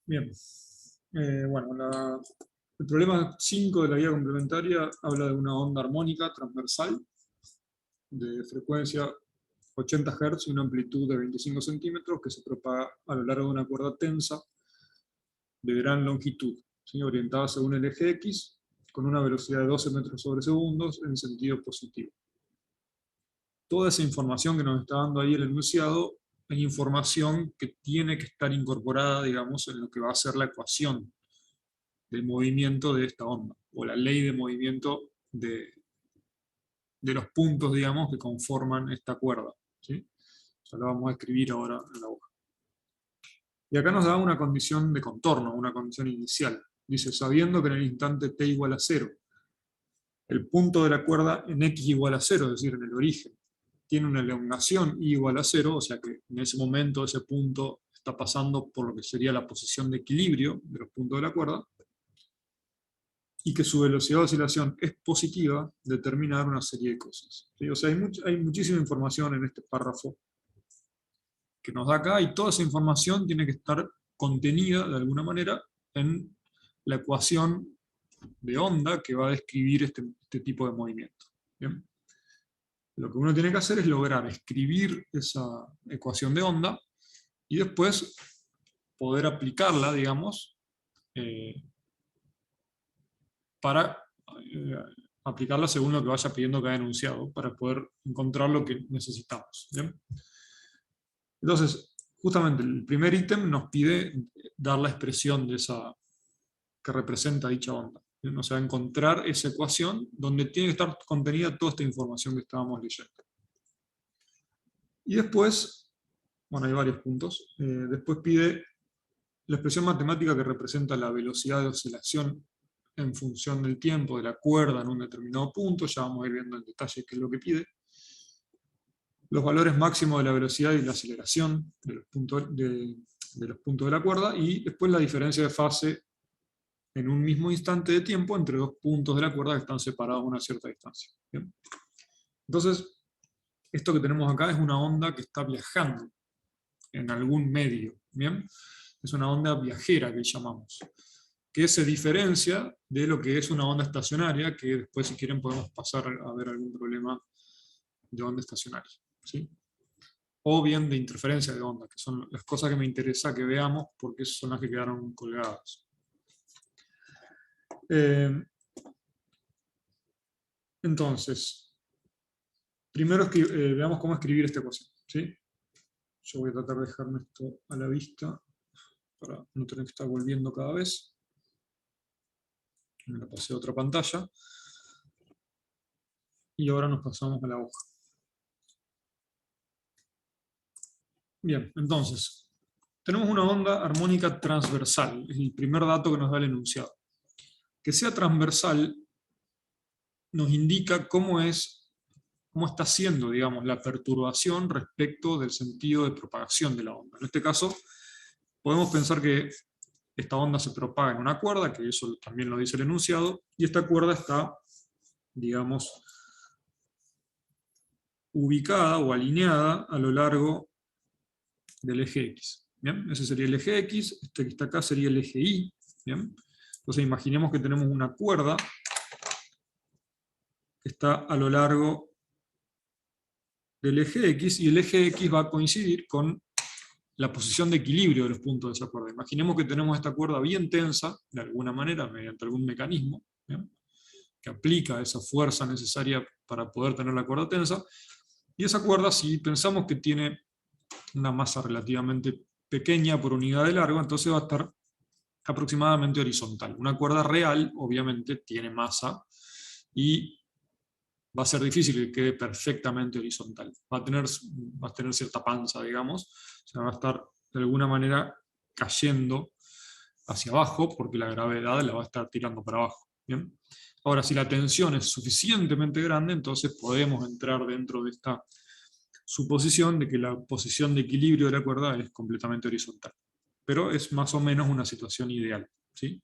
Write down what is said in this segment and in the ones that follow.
Bien. Bueno, el problema 5 de la guía complementaria habla de una onda armónica transversal de frecuencia 80 Hz y una amplitud de 25 centímetros que se propaga a lo largo de una cuerda tensa de gran longitud, ¿sí? Orientada según el eje X, con una velocidad de 12 metros sobre segundos en sentido positivo. Toda esa información que nos está dando ahí el enunciado es información que tiene que estar incorporada, digamos, en lo que va a ser la ecuación del movimiento de esta onda, o la ley de movimiento de los puntos, digamos, que conforman esta cuerda, ¿sí? Ya lo vamos a escribir ahora en la hoja. Y acá nos da una condición de contorno, una condición inicial. Dice, sabiendo que en el instante t igual a 0, el punto de la cuerda en x igual a 0, es decir, en el origen, tiene una elongación y igual a 0, o sea que en ese momento ese punto está pasando por lo que sería la posición de equilibrio de los puntos de la cuerda, y que su velocidad de oscilación es positiva, determinar una serie de cosas. ¿Sí? O sea, hay muchísima información en este párrafo que nos da acá, y toda esa información tiene que estar contenida de alguna manera en la ecuación de onda que va a describir este tipo de movimiento. ¿Bien? Lo que uno tiene que hacer es lograr escribir esa ecuación de onda y después poder aplicarla, digamos, para aplicarla según lo que vaya pidiendo cada enunciado, para poder encontrar lo que necesitamos. ¿Bien? Entonces, justamente el primer ítem nos pide dar la expresión de esa que representa dicha onda. ¿Bien? O sea, encontrar esa ecuación donde tiene que estar contenida toda esta información que estábamos leyendo. Y después, bueno, hay varios puntos, después pide la expresión matemática que representa la velocidad de oscilación en función del tiempo de la cuerda en un determinado punto, ya vamos a ir viendo en detalle qué es lo que pide. Los valores máximos de la velocidad y la aceleración de los puntos de la cuerda, y después la diferencia de fase en un mismo instante de tiempo entre dos puntos de la cuerda que están separados a una cierta distancia. ¿Bien? Entonces, esto que tenemos acá es una onda que está viajando en algún medio. ¿Bien? Es una onda viajera que llamamos, que se diferencia de lo que es una onda estacionaria, que después, si quieren, podemos pasar a ver algún problema de onda estacionaria, ¿sí? O bien de interferencia de onda, que son las cosas que me interesa que veamos, porque son las que quedaron colgadas. Entonces, primero veamos cómo escribir esta ecuación, ¿sí? Yo voy a tratar de dejarme esto a la vista, para no tener que estar volviendo cada vez. Me la pasé a otra pantalla. Y ahora nos pasamos a la hoja. Bien, entonces, tenemos una onda armónica transversal, es el primer dato que nos da el enunciado. Que sea transversal nos indica cómo está siendo, digamos, la perturbación respecto del sentido de propagación de la onda. En este caso, podemos pensar que esta onda se propaga en una cuerda, que eso también lo dice el enunciado, y esta cuerda está, digamos, ubicada o alineada a lo largo del eje X. ¿Bien? Ese sería el eje X, este que está acá sería el eje Y. ¿Bien? Entonces imaginemos que tenemos una cuerda que está a lo largo del eje X, y el eje X va a coincidir con la posición de equilibrio de los puntos de esa cuerda. Imaginemos que tenemos esta cuerda bien tensa, de alguna manera, mediante algún mecanismo, ¿bien?, que aplica esa fuerza necesaria para poder tener la cuerda tensa, y esa cuerda, si pensamos que tiene una masa relativamente pequeña por unidad de largo, entonces va a estar aproximadamente horizontal. Una cuerda real, obviamente, tiene masa, y va a ser difícil que quede perfectamente horizontal. Va a tener cierta panza, digamos, o sea, va a estar de alguna manera cayendo hacia abajo, porque la gravedad la va a estar tirando para abajo. ¿Bien? Ahora, si la tensión es suficientemente grande, entonces podemos entrar dentro de esta suposición de que la posición de equilibrio de la cuerda es completamente horizontal. Pero es más o menos una situación ideal, ¿sí?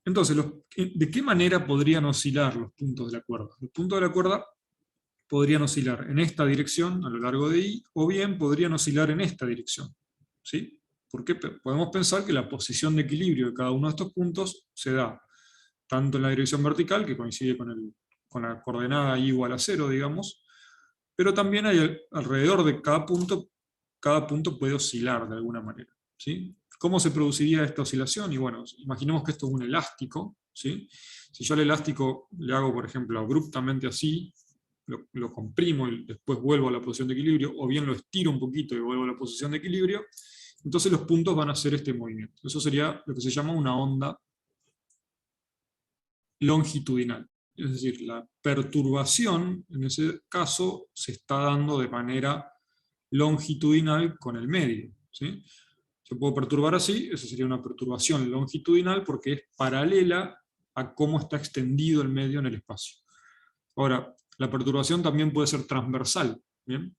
Entonces, ¿de qué manera podrían oscilar los puntos de la cuerda? Los puntos de la cuerda podrían oscilar en esta dirección, a lo largo de Y, o bien podrían oscilar en esta dirección, ¿sí? Porque podemos pensar que la posición de equilibrio de cada uno de estos puntos se da tanto en la dirección vertical, que coincide con la coordenada i igual a 0, digamos, pero también hay alrededor de cada punto puede oscilar de alguna manera, ¿sí? ¿Cómo se produciría esta oscilación? Y bueno, imaginemos que esto es un elástico, ¿sí? Si yo al elástico le hago, por ejemplo, abruptamente así, lo comprimo y después vuelvo a la posición de equilibrio, o bien lo estiro un poquito y vuelvo a la posición de equilibrio, entonces los puntos van a hacer este movimiento. Eso sería lo que se llama una onda longitudinal. Es decir, la perturbación, en ese caso, se está dando de manera longitudinal con el medio, ¿sí? Se puede perturbar así, esa sería una perturbación longitudinal porque es paralela a cómo está extendido el medio en el espacio. Ahora, la perturbación también puede ser transversal, ¿bien?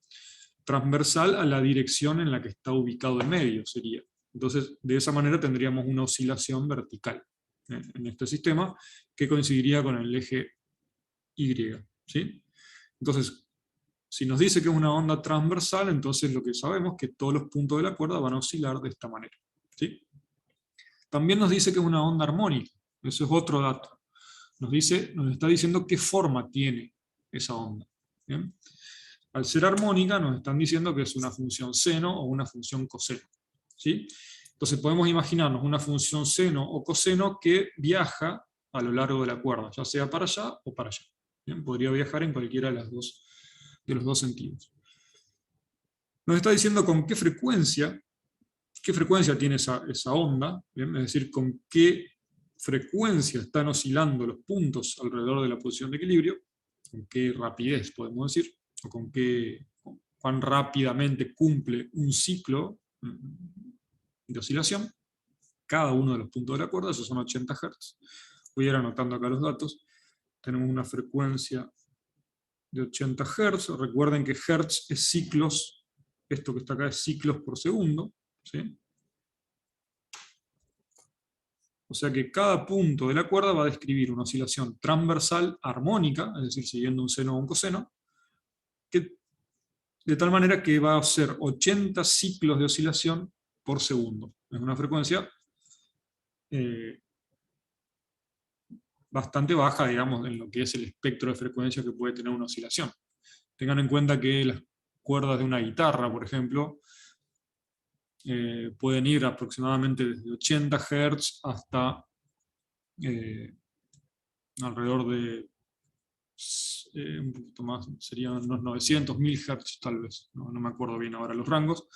Transversal a la dirección en la que está ubicado el medio sería. Entonces, de esa manera tendríamos una oscilación vertical en este sistema que coincidiría con el eje Y, ¿sí? Entonces, si nos dice que es una onda transversal, entonces lo que sabemos es que todos los puntos de la cuerda van a oscilar de esta manera, ¿sí? También nos dice que es una onda armónica, eso es otro dato. Nos está diciendo qué forma tiene esa onda, ¿bien? Al ser armónica nos están diciendo que es una función seno o una función coseno, ¿sí? Entonces podemos imaginarnos una función seno o coseno que viaja a lo largo de la cuerda, ya sea para allá o para allá. ¿Bien? Podría viajar en cualquiera de los dos sentidos. Nos está diciendo con qué frecuencia tiene esa onda, ¿bien? Es decir, con qué frecuencia están oscilando los puntos alrededor de la posición de equilibrio, con qué rapidez podemos decir, o con cuán rápidamente cumple un ciclo de oscilación, cada uno de los puntos de la cuerda, esos son 80 Hz. Voy a ir anotando acá los datos. Tenemos una frecuencia de 80 Hz. Recuerden que Hz es ciclos, esto que está acá es ciclos por segundo, ¿sí? O sea que cada punto de la cuerda va a describir una oscilación transversal armónica, es decir, siguiendo un seno o un coseno, de tal manera que va a ser 80 ciclos de oscilación por segundo. Es una frecuencia bastante baja, digamos, en lo que es el espectro de frecuencia que puede tener una oscilación. Tengan en cuenta que las cuerdas de una guitarra, por ejemplo, pueden ir aproximadamente desde 80 Hz hasta alrededor de un poquito más, serían unos 900, 1000 Hz tal vez, no me acuerdo bien ahora los rangos,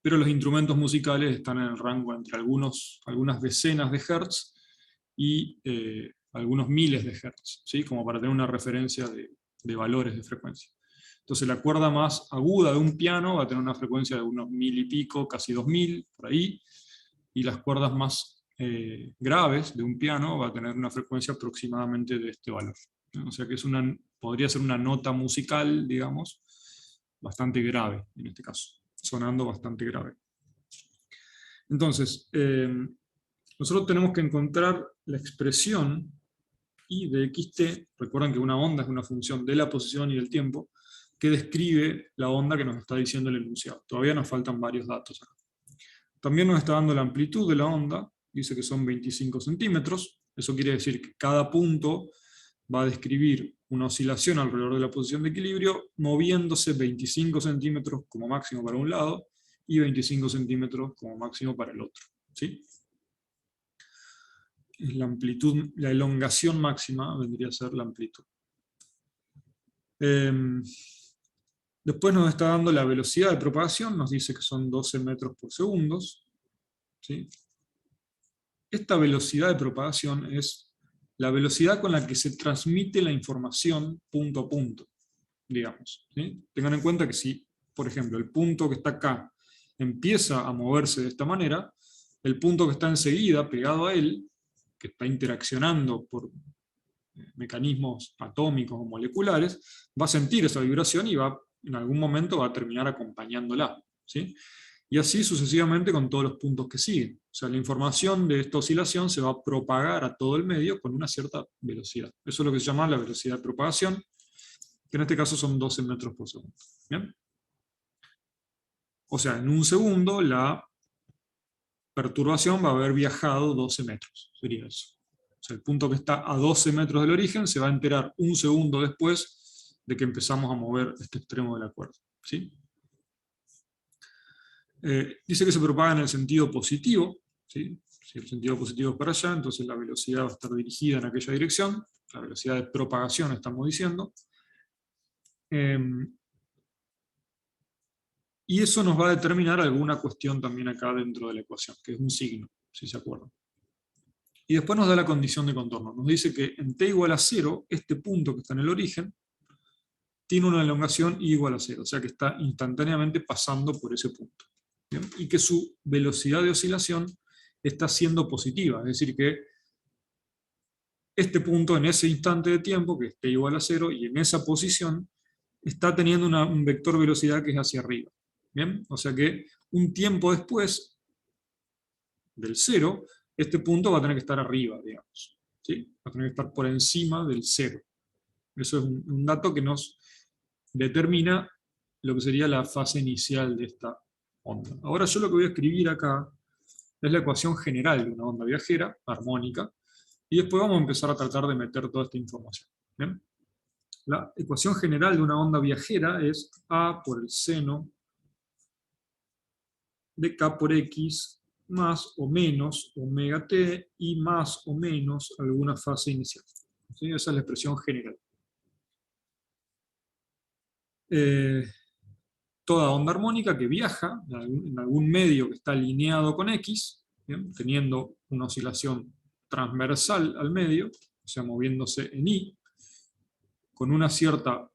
pero los instrumentos musicales están en el rango entre algunas decenas de Hz y algunos miles de Hz, ¿sí? Como para tener una referencia de valores de frecuencia. Entonces la cuerda más aguda de un piano va a tener una frecuencia de unos 1000 y pico, casi 2000, por ahí, y las cuerdas más graves de un piano va a tener una frecuencia aproximadamente de este valor. O sea que podría ser una nota musical, digamos, bastante grave en este caso, sonando bastante grave. Entonces, nosotros tenemos que encontrar la expresión I de xt, recuerden que una onda es una función de la posición y del tiempo, que describe la onda que nos está diciendo el enunciado. Todavía nos faltan varios datos acá. También nos está dando la amplitud de la onda, dice que son 25 centímetros, eso quiere decir que cada punto va a describir una oscilación alrededor de la posición de equilibrio, moviéndose 25 centímetros como máximo para un lado, y 25 centímetros como máximo para el otro, ¿sí? La amplitud, la elongación máxima vendría a ser la amplitud. Después nos está dando la velocidad de propagación, nos dice que son 12 metros por segundo, ¿sí? Esta velocidad de propagación es la velocidad con la que se transmite la información punto a punto, digamos, ¿sí? Tengan en cuenta que si, por ejemplo, el punto que está acá empieza a moverse de esta manera, el punto que está enseguida pegado a él, que está interaccionando por mecanismos atómicos o moleculares, va a sentir esa vibración y en algún momento va a terminar acompañándola, ¿sí? Y así sucesivamente con todos los puntos que siguen. O sea, la información de esta oscilación se va a propagar a todo el medio con una cierta velocidad. Eso es lo que se llama la velocidad de propagación, que en este caso son 12 metros por segundo. ¿Bien? O sea, en un segundo la perturbación va a haber viajado 12 metros, sería eso. O sea, el punto que está a 12 metros del origen se va a enterar un segundo después de que empezamos a mover este extremo de la cuerda, ¿sí? Dice que se propaga en el sentido positivo, ¿sí? Si el sentido positivo es para allá, entonces la velocidad va a estar dirigida en aquella dirección, la velocidad de propagación estamos diciendo. Y eso nos va a determinar alguna cuestión también acá dentro de la ecuación, que es un signo, si se acuerdan. Y después nos da la condición de contorno. Nos dice que en t igual a 0, este punto que está en el origen, tiene una elongación y igual a 0, o sea que está instantáneamente pasando por ese punto. ¿Bien? Y que su velocidad de oscilación está siendo positiva, es decir que este punto en ese instante de tiempo, que es t igual a 0, y en esa posición, está teniendo un vector velocidad que es hacia arriba. ¿Bien? O sea que un tiempo después del 0, este punto va a tener que estar arriba, digamos. ¿Sí? Va a tener que estar por encima del 0. Eso es un dato que nos determina lo que sería la fase inicial de esta onda. Ahora yo lo que voy a escribir acá es la ecuación general de una onda viajera, armónica, y después vamos a empezar a tratar de meter toda esta información. ¿Bien? La ecuación general de una onda viajera es A por el seno de K por X más o menos omega t y más o menos alguna fase inicial. ¿Sí? Esa es la expresión general. Toda onda armónica que viaja en algún medio que está alineado con X, ¿bien? Teniendo una oscilación transversal al medio, o sea, moviéndose en Y, con una cierta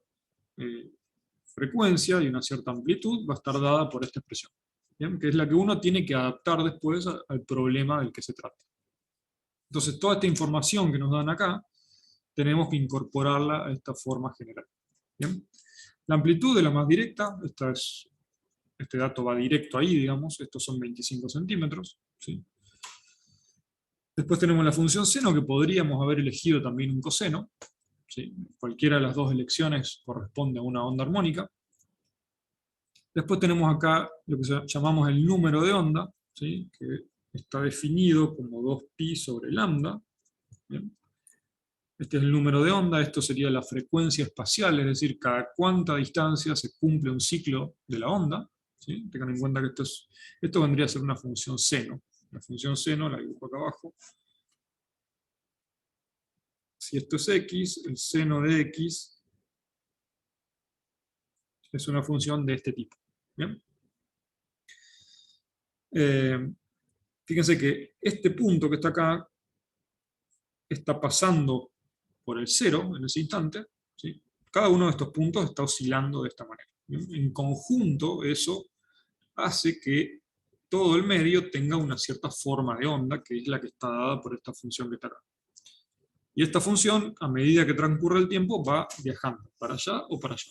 frecuencia y una cierta amplitud, va a estar dada por esta expresión, ¿bien? Que es la que uno tiene que adaptar después al problema del que se trata. Entonces, toda esta información que nos dan acá, tenemos que incorporarla a esta forma general. ¿Bien? La amplitud es la más directa, este dato va directo ahí, digamos, estos son 25 centímetros. ¿Sí? Después tenemos la función seno, que podríamos haber elegido también un coseno. ¿Sí? Cualquiera de las dos elecciones corresponde a una onda armónica. Después tenemos acá lo que llamamos el número de onda, ¿sí? Que está definido como 2pi sobre lambda. ¿Bien? Este es el número de onda, esto sería la frecuencia espacial, es decir, cada cuánta distancia se cumple un ciclo de la onda. ¿Sí? Tengan en cuenta que esto vendría a ser una función seno. La función seno la dibujo acá abajo. Si esto es x, el seno de x es una función de este tipo. ¿Bien? Fíjense que este punto que está acá está pasando por el 0 en ese instante. ¿Sí? Cada uno de estos puntos está oscilando de esta manera. ¿Bien? En conjunto, eso hace que todo el medio tenga una cierta forma de onda, que es la que está dada por esta función que está acá. Y esta función, a medida que transcurre el tiempo, va viajando para allá o para allá.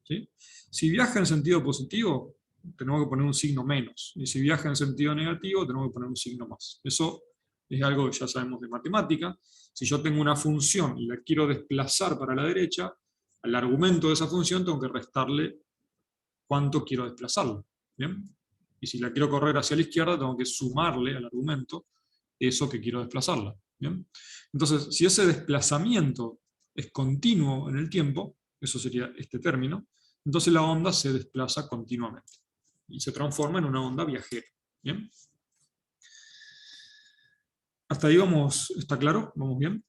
¿Sí? Si viaja en sentido positivo, tenemos que poner un signo menos. Y si viaja en sentido negativo, tenemos que poner un signo más. Eso es algo que ya sabemos de matemática. Si yo tengo una función y la quiero desplazar para la derecha, al argumento de esa función tengo que restarle cuánto quiero desplazarla. ¿Bien? Y si la quiero correr hacia la izquierda, tengo que sumarle al argumento eso que quiero desplazarla. ¿Bien? Entonces, si ese desplazamiento es continuo en el tiempo, eso sería este término, entonces la onda se desplaza continuamente y se transforma en una onda viajera. ¿Bien? ¿Hasta ahí vamos? ¿Está claro? ¿Vamos bien?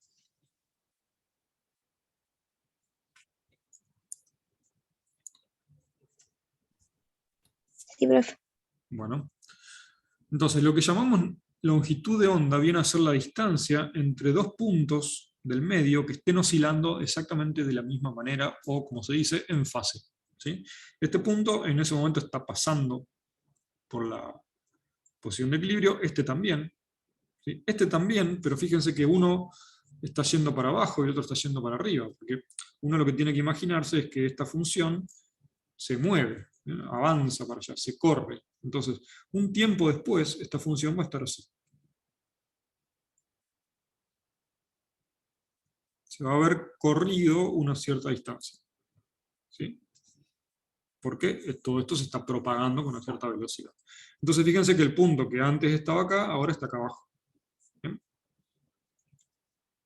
Sí, profe. Bueno. Entonces, lo que llamamos longitud de onda viene a ser la distancia entre dos puntos del medio que estén oscilando exactamente de la misma manera, o como se dice, en fase. ¿Sí? Este punto en ese momento está pasando por la posición de equilibrio, este también. ¿Sí? Este también, pero fíjense que uno está yendo para abajo y el otro está yendo para arriba, porque uno lo que tiene que imaginarse es que esta función se mueve, avanza para allá, se corre. Entonces, un tiempo después, esta función va a estar así. Se va a haber corrido una cierta distancia. ¿Sí? porque todo esto se está propagando con una cierta velocidad. Entonces fíjense que el punto que antes estaba acá, ahora está acá abajo. ¿Bien?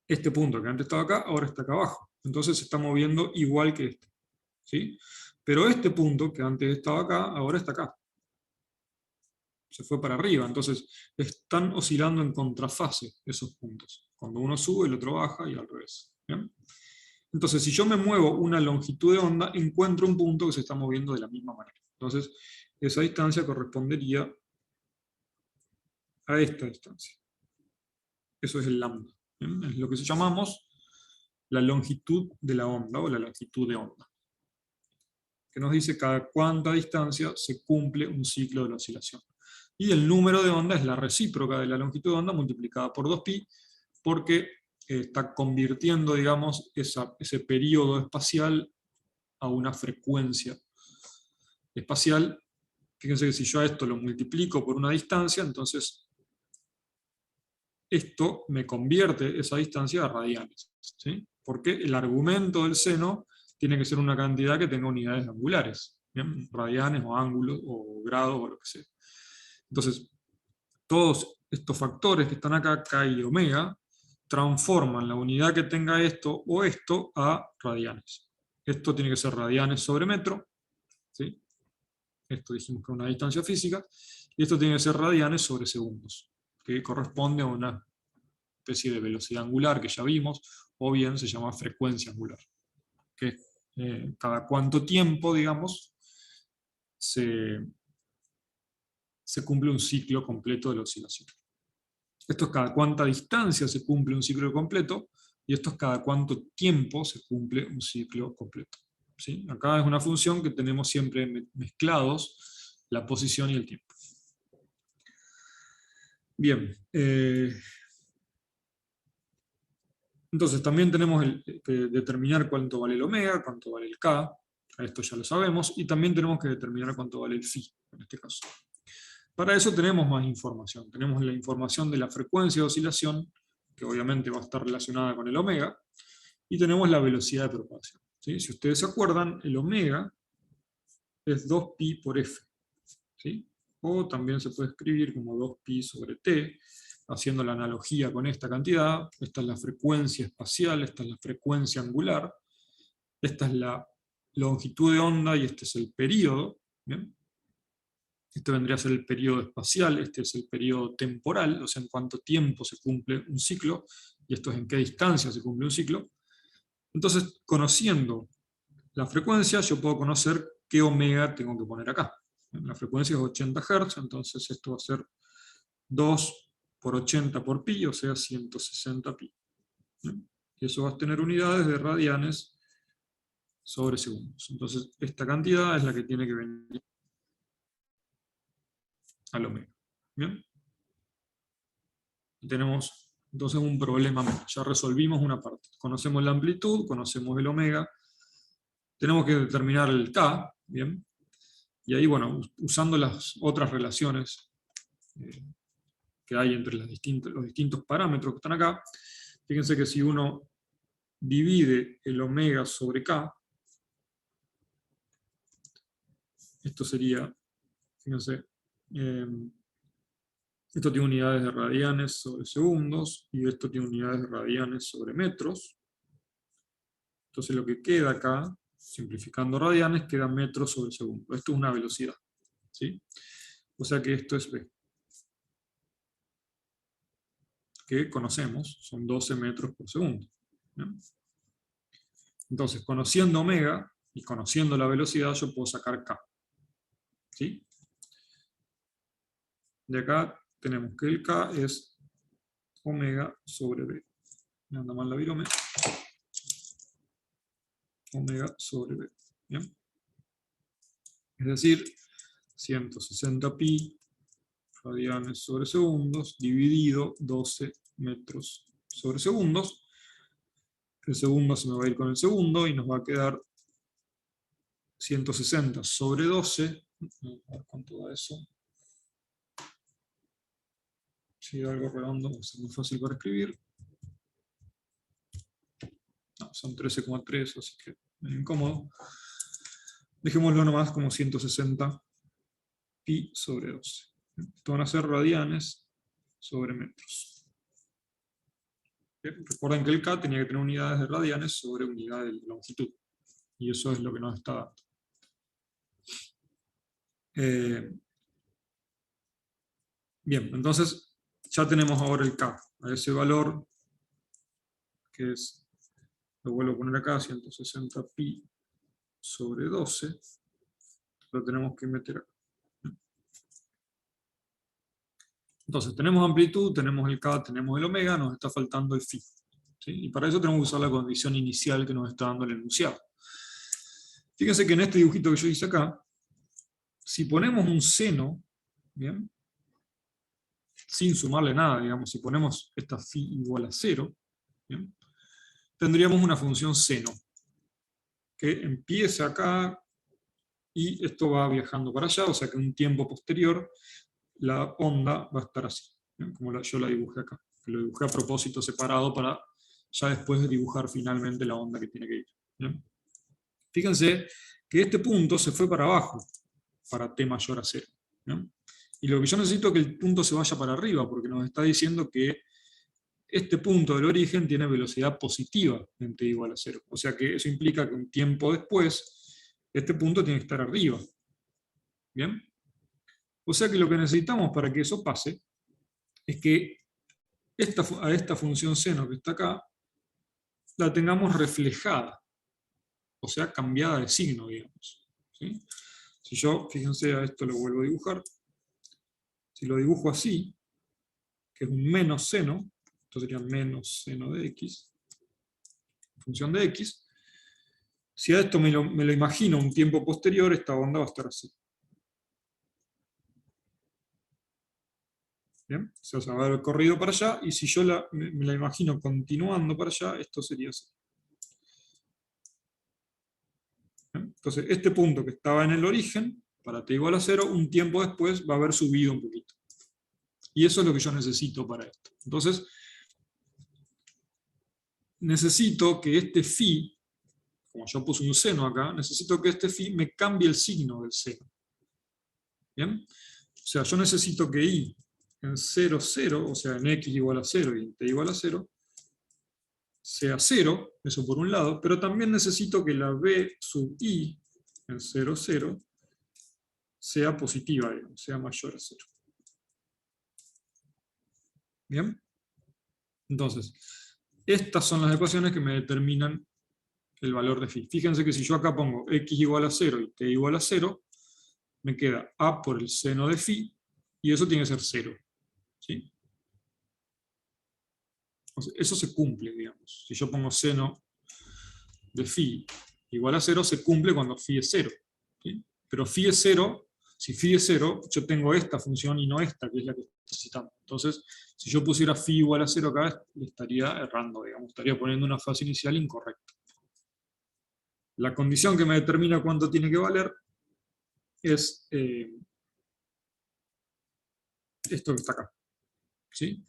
Este punto que antes estaba acá, ahora está acá abajo. Entonces se está moviendo igual que este. ¿Sí? Pero este punto que antes estaba acá, ahora está acá. Se fue para arriba, entonces están oscilando en contrafase esos puntos. Cuando uno sube, el otro baja y al revés. ¿Bien? Entonces, si yo me muevo una longitud de onda, encuentro un punto que se está moviendo de la misma manera. Entonces, esa distancia correspondería a esta distancia. Eso es el lambda. ¿Bien? Es lo que llamamos la longitud de la onda o la longitud de onda, que nos dice cada cuánta distancia se cumple un ciclo de la oscilación. Y el número de onda es la recíproca de la longitud de onda multiplicada por 2pi, porque está convirtiendo, digamos, ese periodo espacial a una frecuencia espacial. Fíjense que si yo a esto lo multiplico por una distancia, entonces esto me convierte esa distancia a radianes, ¿sí? Porque el argumento del seno tiene que ser una cantidad que tenga unidades angulares, ¿bien? Radianes o ángulos o grados o lo que sea. Entonces, todos estos factores que están acá, K y omega, transforman la unidad que tenga esto o esto a radianes. Esto tiene que ser radianes sobre metro, ¿sí? Esto dijimos que es una distancia física, y esto tiene que ser radianes sobre segundos, que corresponde a una especie de velocidad angular que ya vimos, o bien se llama frecuencia angular, que cada cuánto tiempo, digamos, se cumple un ciclo completo de la oscilación. Esto es cada cuánta distancia se cumple un ciclo completo, y esto es cada cuánto tiempo se cumple un ciclo completo. ¿Sí? Acá es una función que tenemos siempre mezclados, la posición y el tiempo. Bien. Entonces también tenemos que determinar cuánto vale el omega, cuánto vale el K, esto ya lo sabemos, y también tenemos que determinar cuánto vale el phi, en este caso. Para eso tenemos más información. Tenemos la información de la frecuencia de oscilación, que obviamente va a estar relacionada con el omega, y tenemos la velocidad de propagación. ¿Sí? Si ustedes se acuerdan, el omega es 2pi por f. ¿Sí? O también se puede escribir como 2pi sobre t, haciendo la analogía con esta cantidad. Esta es la frecuencia espacial, esta es la frecuencia angular, esta es la longitud de onda y este es el período. ¿Bien? Este vendría a ser el periodo espacial, este es el periodo temporal, o sea, en cuánto tiempo se cumple un ciclo, y esto es en qué distancia se cumple un ciclo. Entonces, conociendo la frecuencia, yo puedo conocer qué omega tengo que poner acá. La frecuencia es 80 Hz, entonces esto va a ser 2 por 80 por pi, o sea, 160 pi. Y eso va a tener unidades de radianes sobre segundos. Entonces, esta cantidad es la que tiene que venir al omega. ¿Bien? Y tenemos entonces un problema más. Ya resolvimos una parte. Conocemos la amplitud, conocemos el omega. Tenemos que determinar el K, ¿bien? Y ahí, bueno, usando las otras relaciones que hay entre los distintos parámetros que están acá, fíjense que si uno divide el omega sobre K, esto sería, fíjense, esto tiene unidades de radianes sobre segundos, y esto tiene unidades de radianes sobre metros. Entonces lo que queda acá, simplificando radianes, queda metros sobre segundo. Esto es una velocidad, ¿sí? O sea que esto es V, que conocemos, son 12 metros por segundo. ¿Bien? Entonces, conociendo omega y conociendo la velocidad, yo puedo sacar K. ¿Sí? De acá tenemos que el K es omega sobre V. Me anda mal la virome. Omega sobre V. ¿Bien? Es decir, 160 pi radianes sobre segundos dividido 12 metros sobre segundos. El segundo se me va a ir con el segundo y nos va a quedar 160 sobre 12. A ver cuánto da eso. Si da algo redondo, va a ser muy fácil para escribir. No, son 13,3, así que es incómodo. Dejémoslo nomás como 160 pi sobre 12. Esto van a ser radianes sobre metros. Bien, recuerden que el K tenía que tener unidades de radianes sobre unidades de longitud. Y eso es lo que nos está dando. Bien, entonces ya tenemos ahora el K. A ese valor, que es, lo vuelvo a poner acá, 160 pi sobre 12, lo tenemos que meter acá. Entonces tenemos amplitud, tenemos el K, tenemos el omega, nos está faltando el phi. ¿Sí? Y para eso tenemos que usar la condición inicial que nos está dando el enunciado. Fíjense que en este dibujito que yo hice acá, si ponemos un seno, ¿bien?, sin sumarle nada, digamos, si ponemos esta phi igual a 0, ¿bien?, tendríamos una función seno, que empieza acá, y esto va viajando para allá, o sea que en un tiempo posterior, la onda va a estar así, ¿bien?, como yo la dibujé acá. Que lo dibujé a propósito separado para ya después dibujar finalmente la onda que tiene que ir. ¿Bien? Fíjense que este punto se fue para abajo, para t mayor a 0. ¿Bien? Y lo que yo necesito es que el punto se vaya para arriba, porque nos está diciendo que este punto del origen tiene velocidad positiva en t igual a 0. O sea que eso implica que un tiempo después, este punto tiene que estar arriba. ¿Bien? O sea que lo que necesitamos para que eso pase es que a esta función seno que está acá, la tengamos reflejada, o sea, cambiada de signo, digamos. ¿Sí? Si yo, fíjense, a esto lo vuelvo a dibujar, si lo dibujo así, que es un menos seno, esto sería menos seno de x, función de x, si a esto me lo imagino un tiempo posterior, esta onda va a estar así. ¿Bien? O sea, se va a haber corrido para allá, y si yo me la imagino continuando para allá, esto sería así. ¿Bien? Entonces, este punto que estaba en el origen, para t igual a 0, un tiempo después va a haber subido un poquito. Y eso es lo que yo necesito para esto. Entonces, necesito que este phi, como yo puse un seno acá, necesito que este phi me cambie el signo del seno. ¿Bien? O sea, yo necesito que i en 0, 0, o sea, en x igual a 0 y en t igual a 0, sea 0, eso por un lado, pero también necesito que la b sub i en 0, 0 sea positiva, digamos, sea mayor a 0. ¿Bien? Entonces, estas son las ecuaciones que me determinan el valor de phi. Fíjense que si yo acá pongo x igual a 0 y t igual a 0, me queda a por el seno de phi, y eso tiene que ser 0. ¿Sí? O sea, eso se cumple, digamos. Si yo pongo seno de phi igual a 0, se cumple cuando phi es 0. ¿Sí? Pero phi es 0, si phi es 0, yo tengo esta función y no esta, que es la que necesitamos. Entonces, si yo pusiera phi igual a 0 acá, le estaría errando, digamos, estaría poniendo una fase inicial incorrecta. La condición que me determina cuánto tiene que valer es esto que está acá. ¿Sí?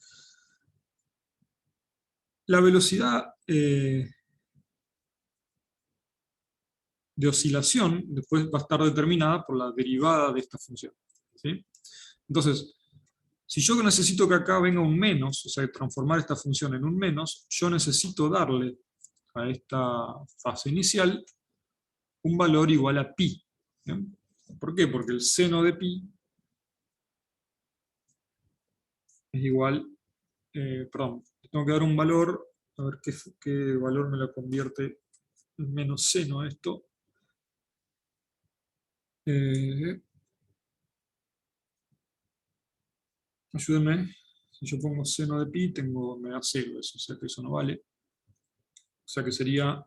La velocidad de oscilación después va a estar determinada por la derivada de esta función. ¿Sí? Entonces, si yo necesito que acá venga un menos, o sea, transformar esta función en un menos, yo necesito darle a esta fase inicial un valor igual a pi. ¿Bien? ¿Por qué? Porque el seno de pi es igual, perdón, tengo que dar un valor, a ver qué valor me lo convierte en menos seno esto. Ayúdenme, si yo pongo seno de pi, me da 0 eso, o sea que eso no vale. O sea que sería,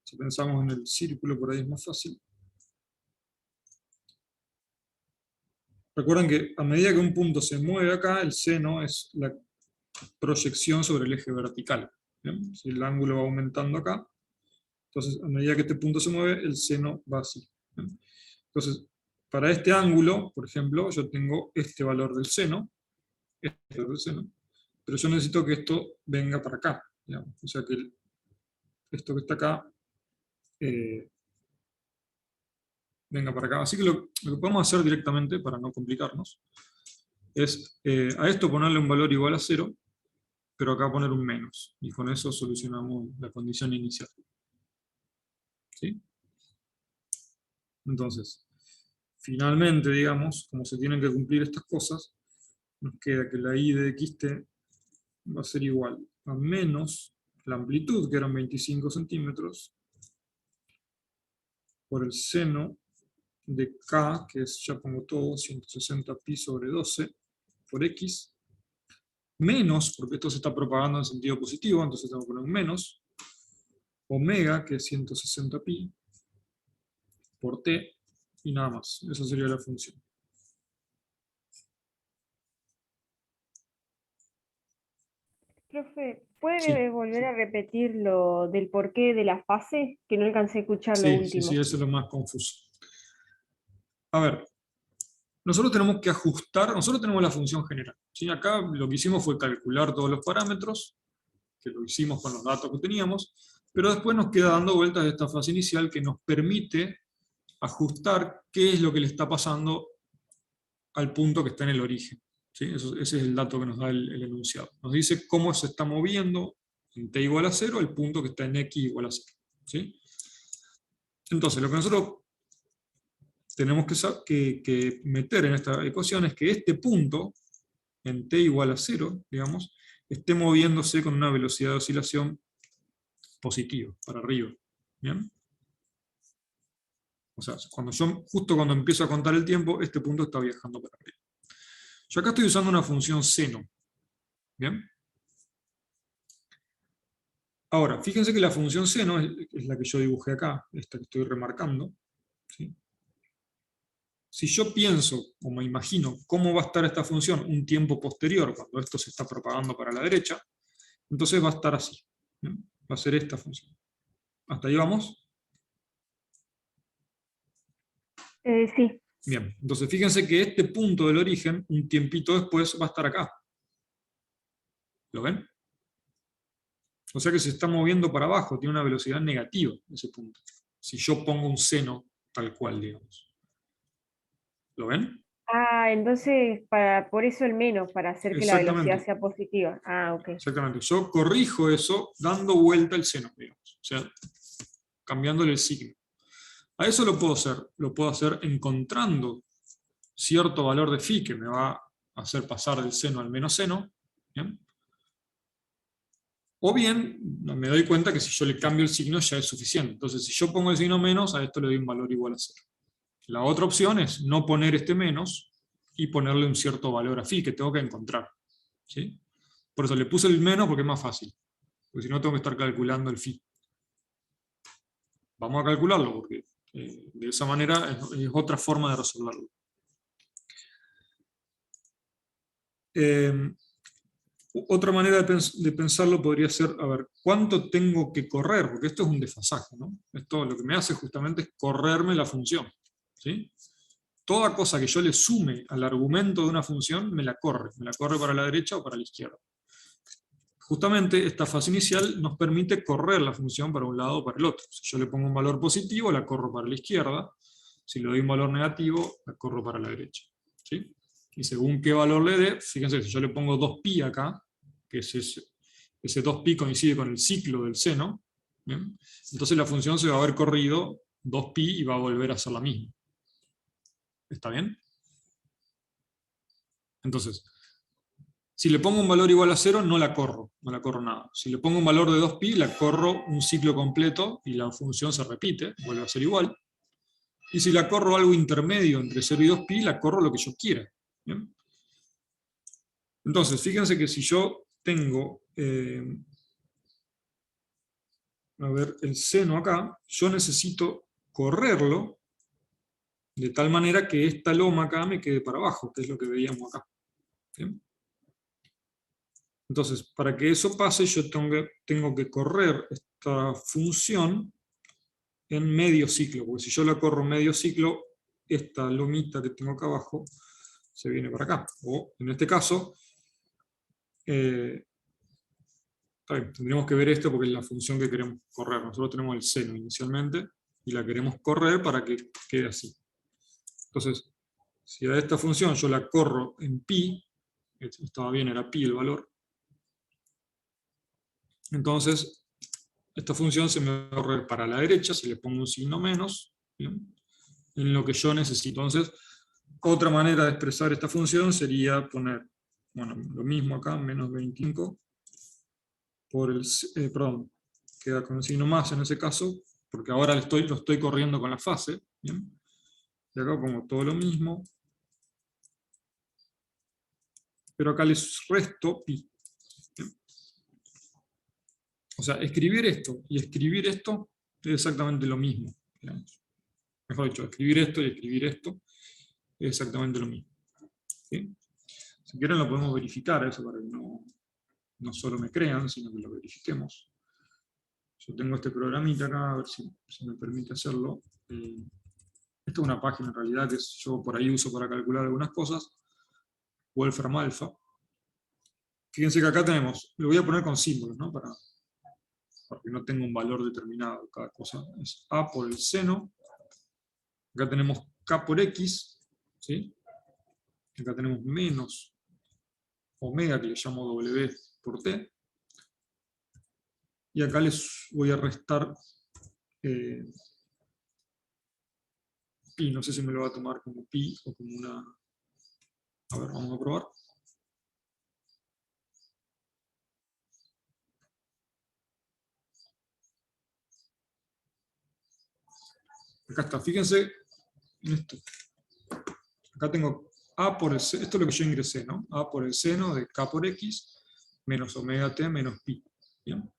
si pensamos en el círculo, por ahí es más fácil. Recuerden que a medida que un punto se mueve acá, el seno es la proyección sobre el eje vertical. ¿Bien? Si el ángulo va aumentando acá, entonces a medida que este punto se mueve, el seno va así. ¿Bien? Entonces, para este ángulo, por ejemplo, yo tengo este valor del seno, pero yo necesito que esto venga para acá. Digamos. O sea que esto que está acá venga para acá. Así que lo que podemos hacer directamente, para no complicarnos, es a esto ponerle un valor igual a 0, pero acá poner un menos. Y con eso solucionamos la condición inicial. ¿Sí? Entonces, finalmente, digamos, como se tienen que cumplir estas cosas, nos queda que la y de xt va a ser igual a menos la amplitud, que eran 25 centímetros, por el seno de k, que es, ya pongo todo, 160 pi sobre 12, por x, menos, porque esto se está propagando en sentido positivo, entonces tengo que poner un menos, omega, que es 160 pi, por t, y nada más. Esa sería la función. Profe, ¿puede Sí, volver a repetir lo del porqué de la fase? Que no alcancé a escuchar lo sí, sí, último. sí, eso es lo más confuso. A ver, nosotros tenemos que ajustar, nosotros tenemos la función general. ¿Sí? Acá lo que hicimos fue calcular todos los parámetros, que lo hicimos con los datos que teníamos, pero después nos queda dando vueltas esta fase inicial que nos permite ajustar qué es lo que le está pasando al punto que está en el origen. ¿Sí? Ese es el dato que nos da el enunciado. Nos dice cómo se está moviendo en t igual a 0 el punto que está en x igual a 0. ¿Sí? Entonces, lo que nosotros tenemos que meter en esta ecuación es que este punto, en t igual a 0, digamos, esté moviéndose con una velocidad de oscilación positiva, para arriba. ¿Bien? O sea, justo cuando empiezo a contar el tiempo, este punto está viajando para arriba. Yo acá estoy usando una función seno. ¿Bien? Ahora, fíjense que la función seno es la que yo dibujé acá, esta que estoy remarcando. ¿Sí? Si yo pienso o me imagino cómo va a estar esta función un tiempo posterior, cuando esto se está propagando para la derecha, entonces va a estar así. ¿Bien? Va a ser esta función. ¿Hasta ahí vamos? Sí. Bien, entonces fíjense que este punto del origen, un tiempito después, va a estar acá. ¿Lo ven? O sea que se está moviendo para abajo, tiene una velocidad negativa ese punto. Si yo pongo un seno tal cual, digamos. ¿Lo ven? Ah, entonces por eso el menos, para hacer que la velocidad Exactamente. sea positiva. Ah, ok. Exactamente. Yo corrijo eso dando vuelta el seno, digamos. O sea, cambiándole el signo. A eso lo puedo hacer encontrando cierto valor de phi que me va a hacer pasar del seno al menos seno. ¿Bien? O bien, me doy cuenta que si yo le cambio el signo ya es suficiente. Entonces, si yo pongo el signo menos, a esto le doy un valor igual a 0. La otra opción es no poner este menos y ponerle un cierto valor a phi que tengo que encontrar. ¿Sí? Por eso le puse el menos porque es más fácil. Porque si no tengo que estar calculando el phi. Vamos a calcularlo porque de esa manera es otra forma de resolverlo. Otra manera de pensarlo podría ser, a ver, ¿cuánto tengo que correr? Porque esto es un desfasaje, ¿no? Esto lo que me hace justamente es correrme la función. ¿Sí? Toda cosa que yo le sume al argumento de una función, me la corre para la derecha o para la izquierda. Justamente esta fase inicial nos permite correr la función para un lado o para el otro. Si yo le pongo un valor positivo, la corro para la izquierda. Si le doy un valor negativo, la corro para la derecha. ¿Sí? Y según qué valor le dé, fíjense, si yo le pongo 2pi acá, que es ese 2pi coincide con el ciclo del seno, ¿bien? Entonces la función se va a haber corrido 2pi y va a volver a ser la misma. ¿Está bien? Entonces, si le pongo un valor igual a 0, no la corro nada. Si le pongo un valor de 2pi, la corro un ciclo completo y la función se repite, vuelve a ser igual. Y si la corro algo intermedio entre 0 y 2pi, la corro lo que yo quiera. ¿Bien? Entonces, fíjense que si yo tengo, a ver, el seno acá, yo necesito correrlo de tal manera que esta loma acá me quede para abajo, que es lo que veíamos acá. ¿Bien? Entonces, para que eso pase, yo tengo que correr esta función en medio ciclo, porque si yo la corro medio ciclo, esta lomita que tengo acá abajo se viene para acá. O, en este caso, tendríamos que ver esto porque es la función que queremos correr. Nosotros tenemos el seno inicialmente y la queremos correr para que quede así. Entonces, si a esta función yo la corro en pi, estaba bien, era pi el valor, entonces esta función se me va a correr para la derecha, si le pongo un signo menos, ¿bien?, en lo que yo necesito. Entonces, otra manera de expresar esta función sería poner, bueno, lo mismo acá, menos 25, por el, perdón, queda con el signo más en ese caso, porque ahora lo estoy corriendo con la fase, ¿bien? Y acá pongo todo lo mismo, pero acá les resto pi. ¿Bien? O sea, escribir esto y escribir esto es exactamente lo mismo, digamos. Mejor dicho, escribir esto y escribir esto es exactamente lo mismo. ¿Sí? Si quieren lo podemos verificar, eso para que no solo me crean, sino que lo verifiquemos. Yo tengo este programita acá, a ver si me permite hacerlo. Esta es una página en realidad que yo por ahí uso para calcular algunas cosas. Wolfram Alpha. Fíjense que acá tenemos, lo voy a poner con símbolos, ¿no? Para que no tenga un valor determinado. Cada cosa es A por el seno. Acá tenemos K por X. ¿Sí? Acá tenemos menos omega, que le llamo W por T. Y acá les voy a restar pi. No sé si me lo va a tomar como pi o como una... A ver, vamos a probar. Acá está, fíjense en esto. Acá tengo A por el seno, esto es lo que yo ingresé, ¿no? A por el seno de K por X menos omega T menos pi. ¿Bien?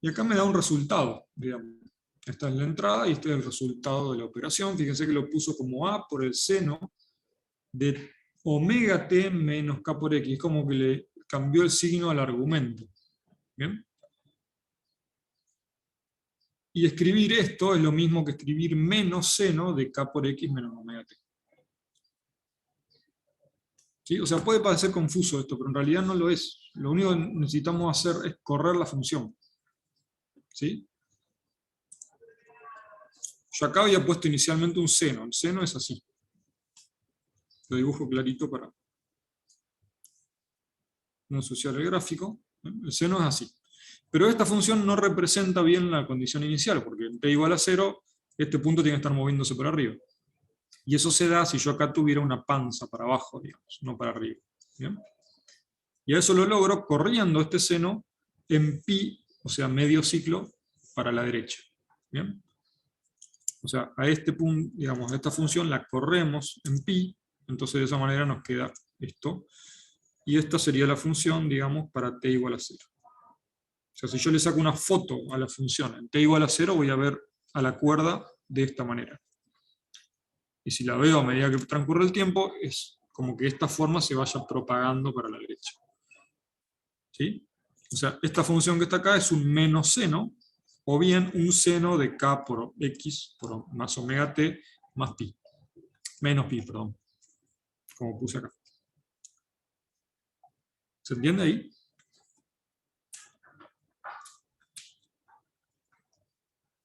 Y acá me da un resultado, digamos. Esta es la entrada y este es el resultado de la operación. Fíjense que lo puso como A por el seno de omega T menos K por X. Es como que le cambió el signo al argumento. ¿Bien? Y escribir esto es lo mismo que escribir menos seno de K por X menos omega T. ¿Sí? O sea, puede parecer confuso esto, pero en realidad no lo es. Lo único que necesitamos hacer es correr la función. ¿Sí? Yo acá había puesto inicialmente un seno. El seno es así. Lo dibujo clarito para no ensuciar el gráfico. El seno es así. Pero esta función no representa bien la condición inicial, porque en t igual a 0, este punto tiene que estar moviéndose para arriba. Y eso se da si yo acá tuviera una panza para abajo, digamos, no para arriba. ¿Bien? Y a eso lo logro corriendo este seno en pi, o sea, medio ciclo, para la derecha. ¿Bien? O sea, a este punto, digamos, a esta función la corremos en pi, entonces de esa manera nos queda esto. Y esta sería la función, digamos, para t igual a 0. O sea, si yo le saco una foto a la función en t igual a 0, voy a ver a la cuerda de esta manera. Y si la veo a medida que transcurre el tiempo, es como que esta forma se vaya propagando para la derecha. ¿Sí? O sea, esta función que está acá es un menos seno, o bien un seno de k por x por más omega t más pi. Menos pi, perdón. Como puse acá. ¿Se entiende ahí?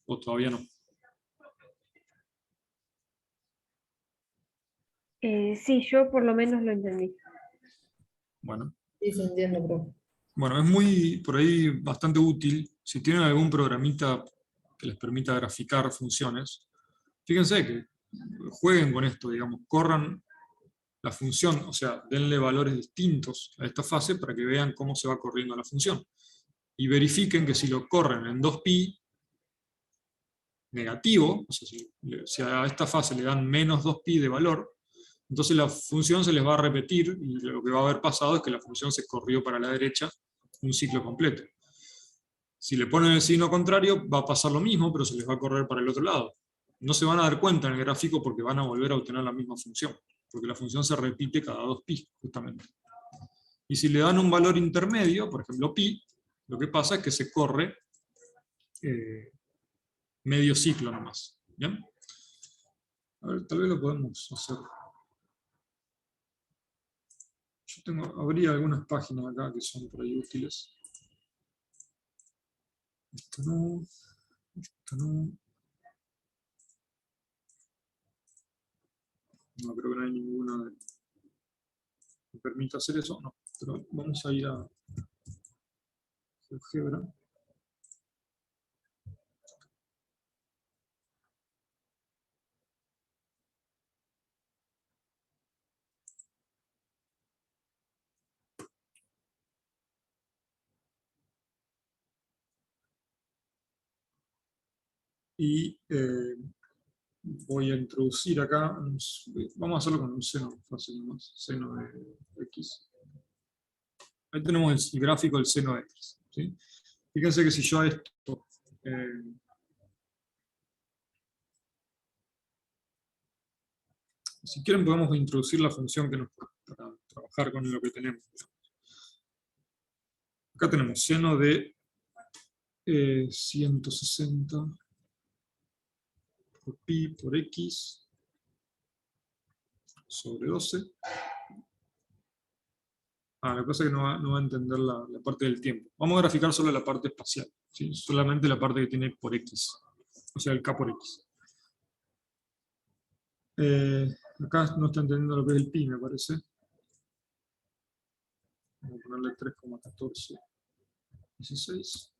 ¿O todavía no? Sí, yo por lo menos lo entendí. Bueno. Sí, se entiende, profe. Bueno, es muy, por ahí, bastante útil. Si tienen algún programita que les permita graficar funciones, fíjense que jueguen con esto, digamos, corran la función, o sea, denle valores distintos a esta fase para que vean cómo se va corriendo la función. Y verifiquen que si lo corren en 2pi negativo, o sea, si a esta fase le dan menos 2pi de valor, entonces la función se les va a repetir y lo que va a haber pasado es que la función se corrió para la derecha un ciclo completo. Si le ponen el signo contrario, va a pasar lo mismo, pero se les va a correr para el otro lado. No se van a dar cuenta en el gráfico porque van a volver a obtener la misma función, porque la función se repite cada 2pi, justamente. Y si le dan un valor intermedio, por ejemplo pi, lo que pasa es que se corre medio ciclo nomás. ¿Bien? A ver, tal vez lo podemos hacer. Habría algunas páginas acá que son por ahí útiles. Esto no, esto no. No creo que no hay ninguna que permita hacer eso, no. Pero vamos a ir a GeoGebra. Y voy a introducir acá, vamos a hacerlo con un seno fácil más, seno de x. Ahí tenemos el gráfico del seno de x. ¿Sí? Fíjense que si yo a esto si quieren podemos introducir la función que nos para trabajar con lo que tenemos. Acá tenemos seno de 160 por pi por x sobre 12. Lo que pasa es que no va a entender la parte del tiempo. Vamos a graficar solo la parte espacial, ¿sí? Solamente la parte que tiene por x, o sea, el k por x. Acá no está entendiendo lo que es el pi, me parece. Vamos a ponerle 3,1416.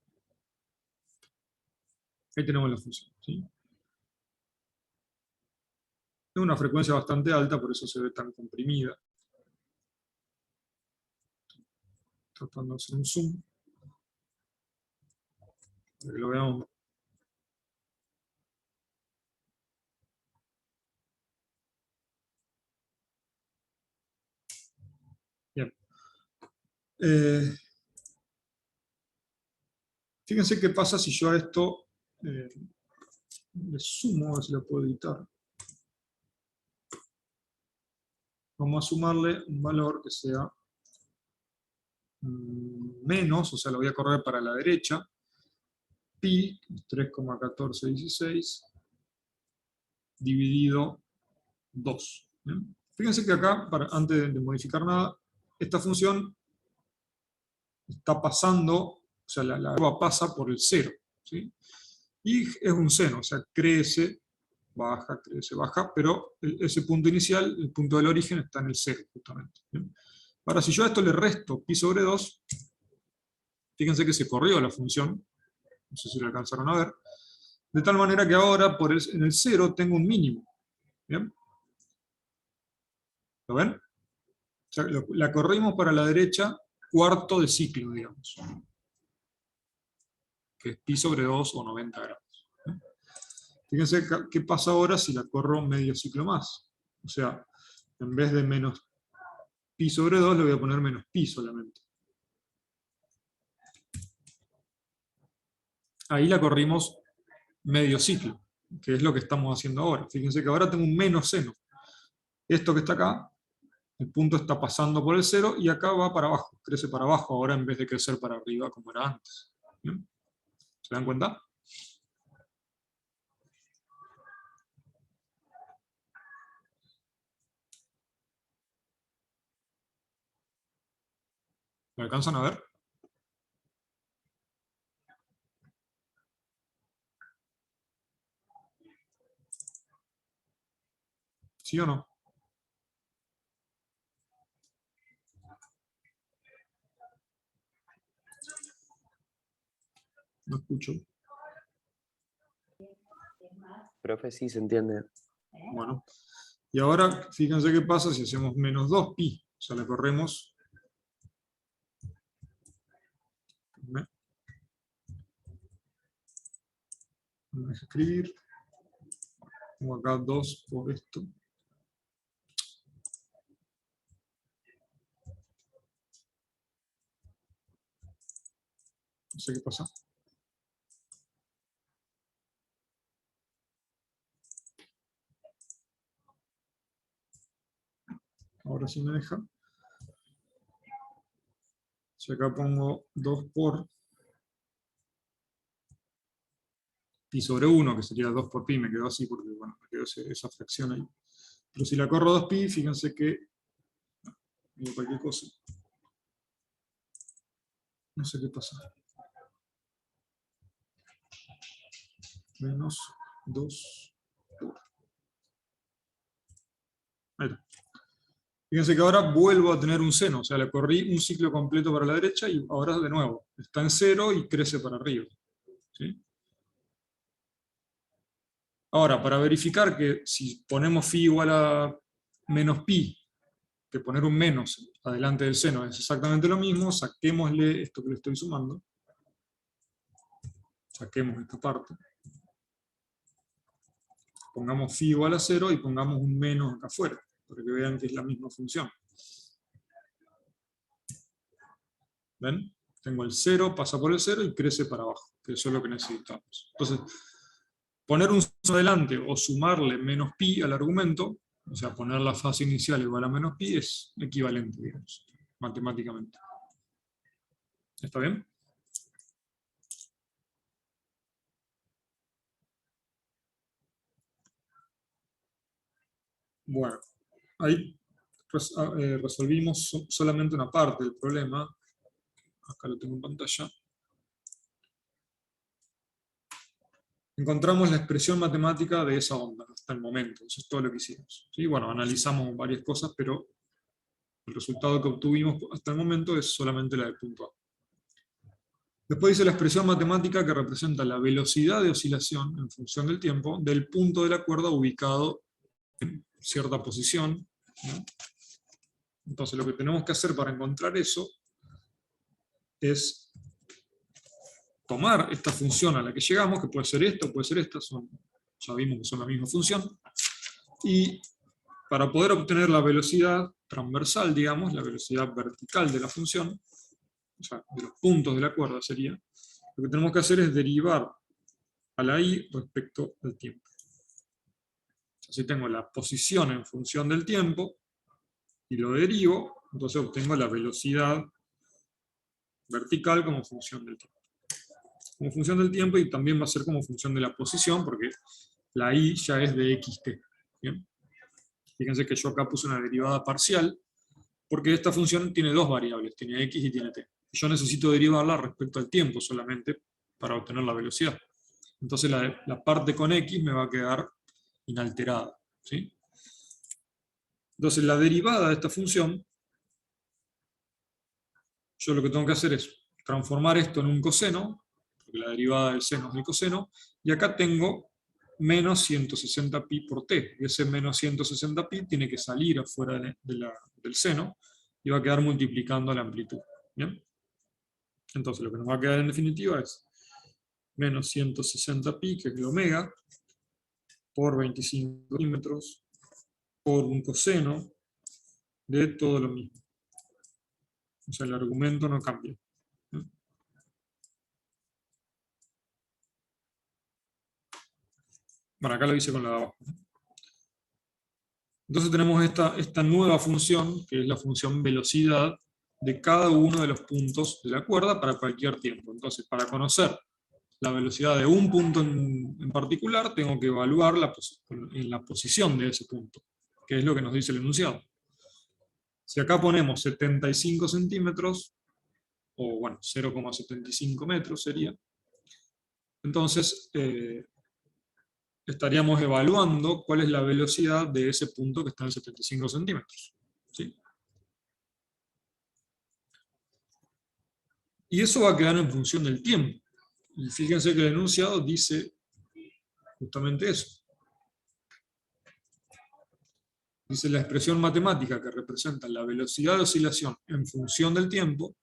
Ahí tenemos la función, ¿sí? Es una frecuencia bastante alta, por eso se ve tan comprimida. Tratando de hacer un zoom, para que lo veamos. Bien. Fíjense qué pasa si yo a esto le sumo, a ver si lo puedo editar. Vamos a sumarle un valor que sea menos, o sea, lo voy a correr para la derecha, pi 3,1416 dividido 2. ¿Bien? Fíjense que acá, antes de modificar nada, esta función está pasando, o sea, la curva pasa por el 0. ¿Sí? Y es un seno, o sea, crece, baja, pero ese punto inicial, el punto del origen, está en el 0, justamente. ¿Bien? Ahora, si yo a esto le resto pi sobre 2, fíjense que se corrió la función, no sé si lo alcanzaron a ver, de tal manera que ahora en el 0 tengo un mínimo. ¿Bien? ¿Lo ven? O sea, la corrimos para la derecha, cuarto de ciclo, digamos, que es pi sobre 2 o 90 grados. ¿Bien? Fíjense qué pasa ahora si la corro medio ciclo más. O sea, en vez de menos pi sobre 2, le voy a poner menos pi solamente. Ahí la corrimos medio ciclo, que es lo que estamos haciendo ahora. Fíjense que ahora tengo un menos seno. Esto que está acá, el punto está pasando por el 0 y acá va para abajo, crece para abajo ahora en vez de crecer para arriba como era antes. ¿Bien? ¿Se dan cuenta? ¿Lo alcanzan a ver? ¿Sí o no? No escucho. Profe, sí se entiende. Bueno. Y ahora, fíjense qué pasa si hacemos menos 2pi. O sea, le corremos. Vamos a escribir. Pongo acá 2 por esto. No sé qué pasa. Ahora sí me deja. Si acá pongo 2 por pi sobre 1, que sería 2 por pi, me quedó así porque bueno, me quedó esa fracción ahí. Pero si la corro 2pi, fíjense que digo cualquier cosa. No sé qué pasa. Menos 2 por. Ahí está. Fíjense que ahora vuelvo a tener un seno, o sea, le corrí un ciclo completo para la derecha y ahora de nuevo, está en 0 y crece para arriba. ¿Sí? Ahora, para verificar que si ponemos phi igual a menos pi, que poner un menos adelante del seno es exactamente lo mismo, saquémosle esto que le estoy sumando. Saquemos esta parte. Pongamos phi igual a 0 y pongamos un menos acá afuera, para que vean que es la misma función. ¿Ven? Tengo el 0, pasa por el 0 y crece para abajo, que eso es lo que necesitamos. Entonces, poner un seno adelante o sumarle menos pi al argumento, o sea, poner la fase inicial igual a menos pi, es equivalente, digamos, matemáticamente. ¿Está bien? Bueno, ahí resolvimos solamente una parte del problema. Acá lo tengo en pantalla. Encontramos la expresión matemática de esa onda hasta el momento. Eso es todo lo que hicimos. ¿Sí? Bueno, analizamos varias cosas, pero el resultado que obtuvimos hasta el momento es solamente la del punto A. Después dice la expresión matemática que representa la velocidad de oscilación en función del tiempo del punto de la cuerda ubicado en cierta posición, ¿no? Entonces lo que tenemos que hacer para encontrar eso es tomar esta función a la que llegamos, que puede ser esta, puede ser esta, ya vimos que son la misma función, y para poder obtener la velocidad transversal, digamos, la velocidad vertical de la función, o sea, de los puntos de la cuerda sería, lo que tenemos que hacer es derivar a la i respecto al tiempo. Si tengo la posición en función del tiempo, y lo derivo, entonces obtengo la velocidad vertical como función del tiempo. Como función del tiempo, y también va a ser como función de la posición, porque la i ya es de xt. ¿Bien? Fíjense que yo acá puse una derivada parcial, porque esta función tiene dos variables, tiene x y tiene t. Yo necesito derivarla respecto al tiempo solamente para obtener la velocidad. Entonces la parte con x me va a quedar inalterada. ¿Sí? Entonces la derivada de esta función, yo lo que tengo que hacer es transformar esto en un coseno, porque la derivada del seno es el coseno, y acá tengo menos 160 pi por t, y ese menos 160 pi tiene que salir afuera del seno, y va a quedar multiplicando la amplitud. ¿Bien? Entonces lo que nos va a quedar en definitiva es menos 160 pi, que es el omega, por 25 milímetros, por un coseno de todo lo mismo. O sea, el argumento no cambia. Bueno, acá lo hice con la de abajo. Entonces tenemos esta nueva función, que es la función velocidad, de cada uno de los puntos de la cuerda para cualquier tiempo. Entonces, para conocer la velocidad de un punto en particular, tengo que evaluar en la posición de ese punto, que es lo que nos dice el enunciado. Si acá ponemos 75 centímetros, o bueno, 0,75 metros sería, entonces estaríamos evaluando cuál es la velocidad de ese punto que está en 75 centímetros. ¿Sí? Y eso va a quedar en función del tiempo. Y fíjense que el enunciado dice justamente eso. Dice la expresión matemática que representa la velocidad de oscilación en función del tiempo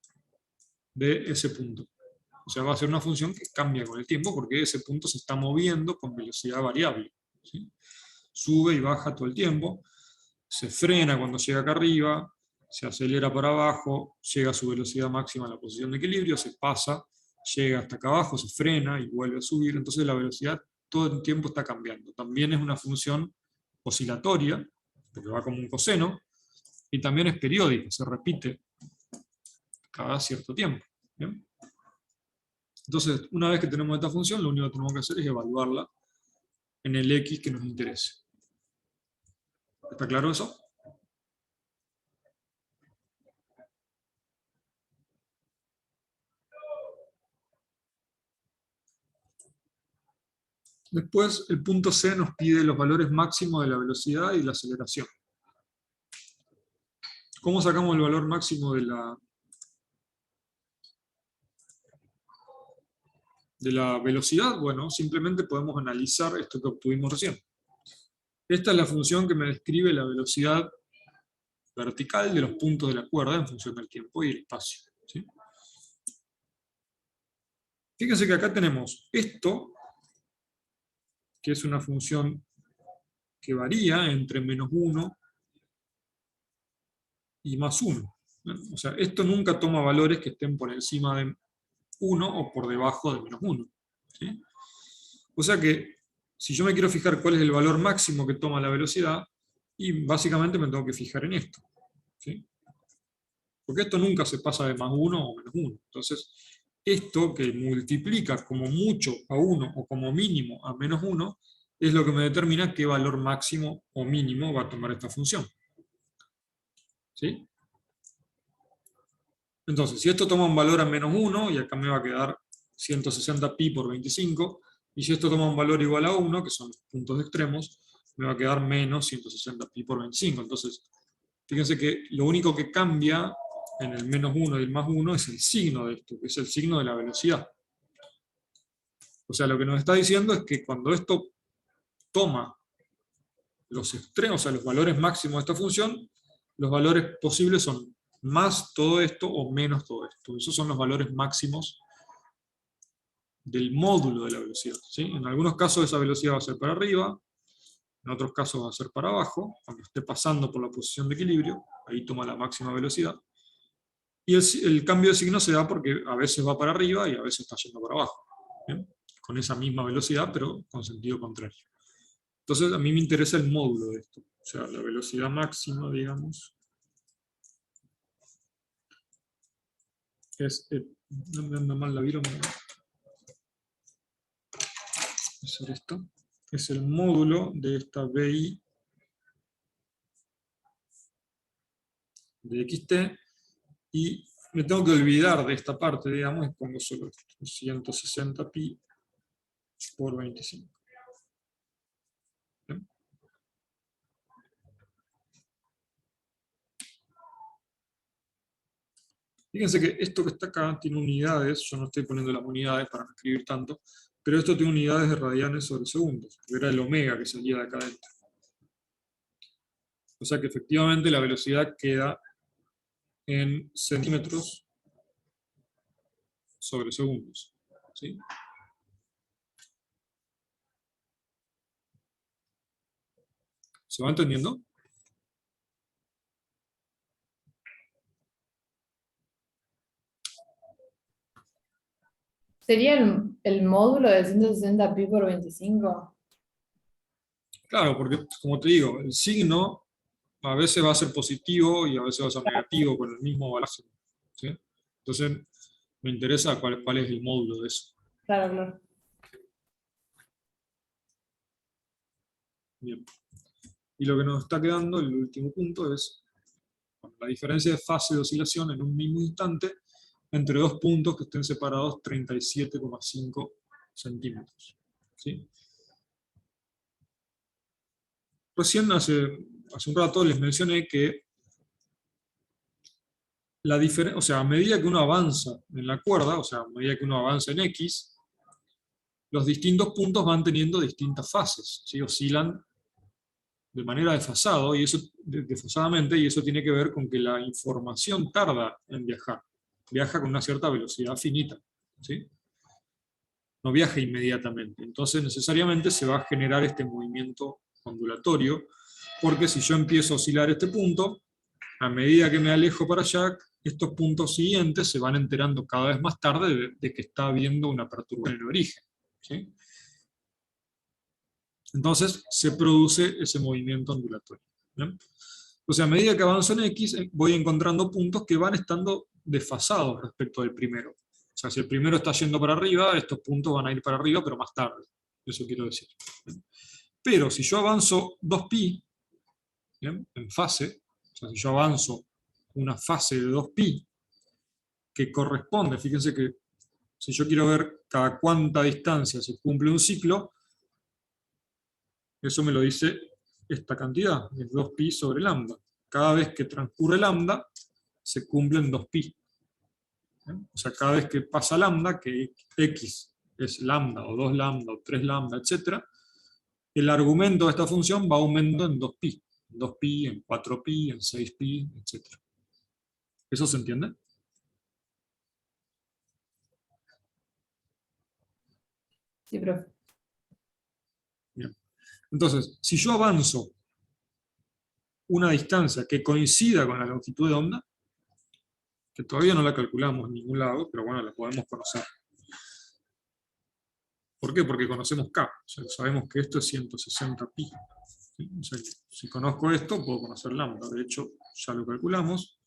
de ese punto. O sea, va a ser una función que cambia con el tiempo porque ese punto se está moviendo con velocidad variable. ¿Sí? Sube y baja todo el tiempo, se frena cuando llega acá arriba, se acelera para abajo, llega a su velocidad máxima a la posición de equilibrio, se pasa, llega hasta acá abajo, se frena y vuelve a subir. Entonces la velocidad todo el tiempo está cambiando. También es una función oscilatoria, porque va como un coseno, y también es periódica, se repite cada cierto tiempo. ¿Bien? Entonces, una vez que tenemos esta función, lo único que tenemos que hacer es evaluarla en el x que nos interese. ¿Está claro eso? Después, el punto C nos pide los valores máximos de la velocidad y la aceleración. ¿Cómo sacamos el valor máximo de la velocidad? Bueno, simplemente podemos analizar esto que obtuvimos recién. Esta es la función que me describe la velocidad vertical de los puntos de la cuerda en función del tiempo y el espacio, ¿sí? Fíjense que acá tenemos esto, que es una función que varía entre -1 y +1. ¿No? O sea, esto nunca toma valores que estén por encima de 1 o por debajo de -1. ¿Sí? O sea que, si yo me quiero fijar cuál es el valor máximo que toma la velocidad, y básicamente me tengo que fijar en esto. ¿Sí? Porque esto nunca se pasa de +1 o -1. Entonces, esto que multiplica como mucho a 1 o como mínimo a -1, es lo que me determina qué valor máximo o mínimo va a tomar esta función. ¿Sí? Entonces, si esto toma un valor a -1, y acá me va a quedar 160pi por 25, y si esto toma un valor igual a 1, que son los puntos extremos, me va a quedar menos 160pi por 25. Entonces, fíjense que lo único que cambia en el -1 y el +1 es el signo de esto, que es el signo de la velocidad. O sea, lo que nos está diciendo es que cuando esto toma los extremos, o sea, los valores máximos de esta función, los valores posibles son más todo esto o menos todo esto. Esos son los valores máximos del módulo de la velocidad, ¿sí? En algunos casos esa velocidad va a ser para arriba, en otros casos va a ser para abajo, cuando esté pasando por la posición de equilibrio, ahí toma la máxima velocidad. Y el cambio de signo se da porque a veces va para arriba y a veces está yendo para abajo, ¿bien? Con esa misma velocidad, pero con sentido contrario. Entonces a mí me interesa el módulo de esto, o sea, la velocidad máxima, digamos, es, no me anda mal la vieron, es esto, es el módulo de esta BI de XT, y me tengo que olvidar de esta parte, digamos, y pongo solo esto, 160pi por 25. ¿Bien? Fíjense que esto que está acá tiene unidades, yo no estoy poniendo las unidades para no escribir tanto, pero esto tiene unidades de radianes sobre segundos, que era el omega que salía de acá adentro. O sea que efectivamente la velocidad queda en centímetros sobre segundos. ¿Sí? ¿Se va entendiendo? ¿Sería el módulo de 160pi por 25? Claro, porque como te digo, el signo a veces va a ser positivo y a veces va a ser negativo con el mismo balance. ¿Sí? Entonces, me interesa cuál es el módulo de eso. Claro, claro. Bien. Y lo que nos está quedando, el último punto, es la diferencia de fase de oscilación en un mismo instante entre dos puntos que estén separados 37,5 centímetros. ¿Sí? Recién hace un rato les mencioné que la diferencia, o sea, a medida que uno avanza en la cuerda, o sea, a medida que uno avanza en X, los distintos puntos van teniendo distintas fases, ¿sí? Oscilan de manera desfasadamente, y eso tiene que ver con que la información tarda en viajar. Viaja con una cierta velocidad finita, ¿sí? No viaja inmediatamente. Entonces necesariamente se va a generar este movimiento ondulatorio, porque si yo empiezo a oscilar este punto, a medida que me alejo para allá, estos puntos siguientes se van enterando cada vez más tarde de que está habiendo una perturbación en el origen, ¿sí? Entonces se produce ese movimiento ondulatorio. ¿Bien? O sea, a medida que avanzo en X, voy encontrando puntos que van estando desfasados respecto del primero. O sea, si el primero está yendo para arriba, estos puntos van a ir para arriba, pero más tarde. Eso quiero decir. ¿Bien? Pero si yo avanzo 2pi, ¿bien? En fase, o sea, si yo avanzo una fase de 2pi, que corresponde, fíjense que si yo quiero ver cada cuánta distancia se cumple un ciclo, eso me lo dice esta cantidad, es 2pi sobre lambda. cada vez que transcurre lambda, se cumplen 2pi. O sea, cada vez que pasa lambda, que x es lambda, o 2 lambda, o 3 lambda, etc., el argumento de esta función va aumentando en 2pi. En 2pi, en 4pi, en 6pi, etc. ¿Eso se entiende? Sí, profe. Bien. Entonces, si yo avanzo una distancia que coincida con la longitud de onda, que todavía no la calculamos en ningún lado, pero bueno, la podemos conocer. ¿Por qué? Porque conocemos K. O sea, sabemos que esto es 160pi. ¿Sí? O sea, si conozco esto, puedo conocer lambda. De hecho, ya lo calculamos.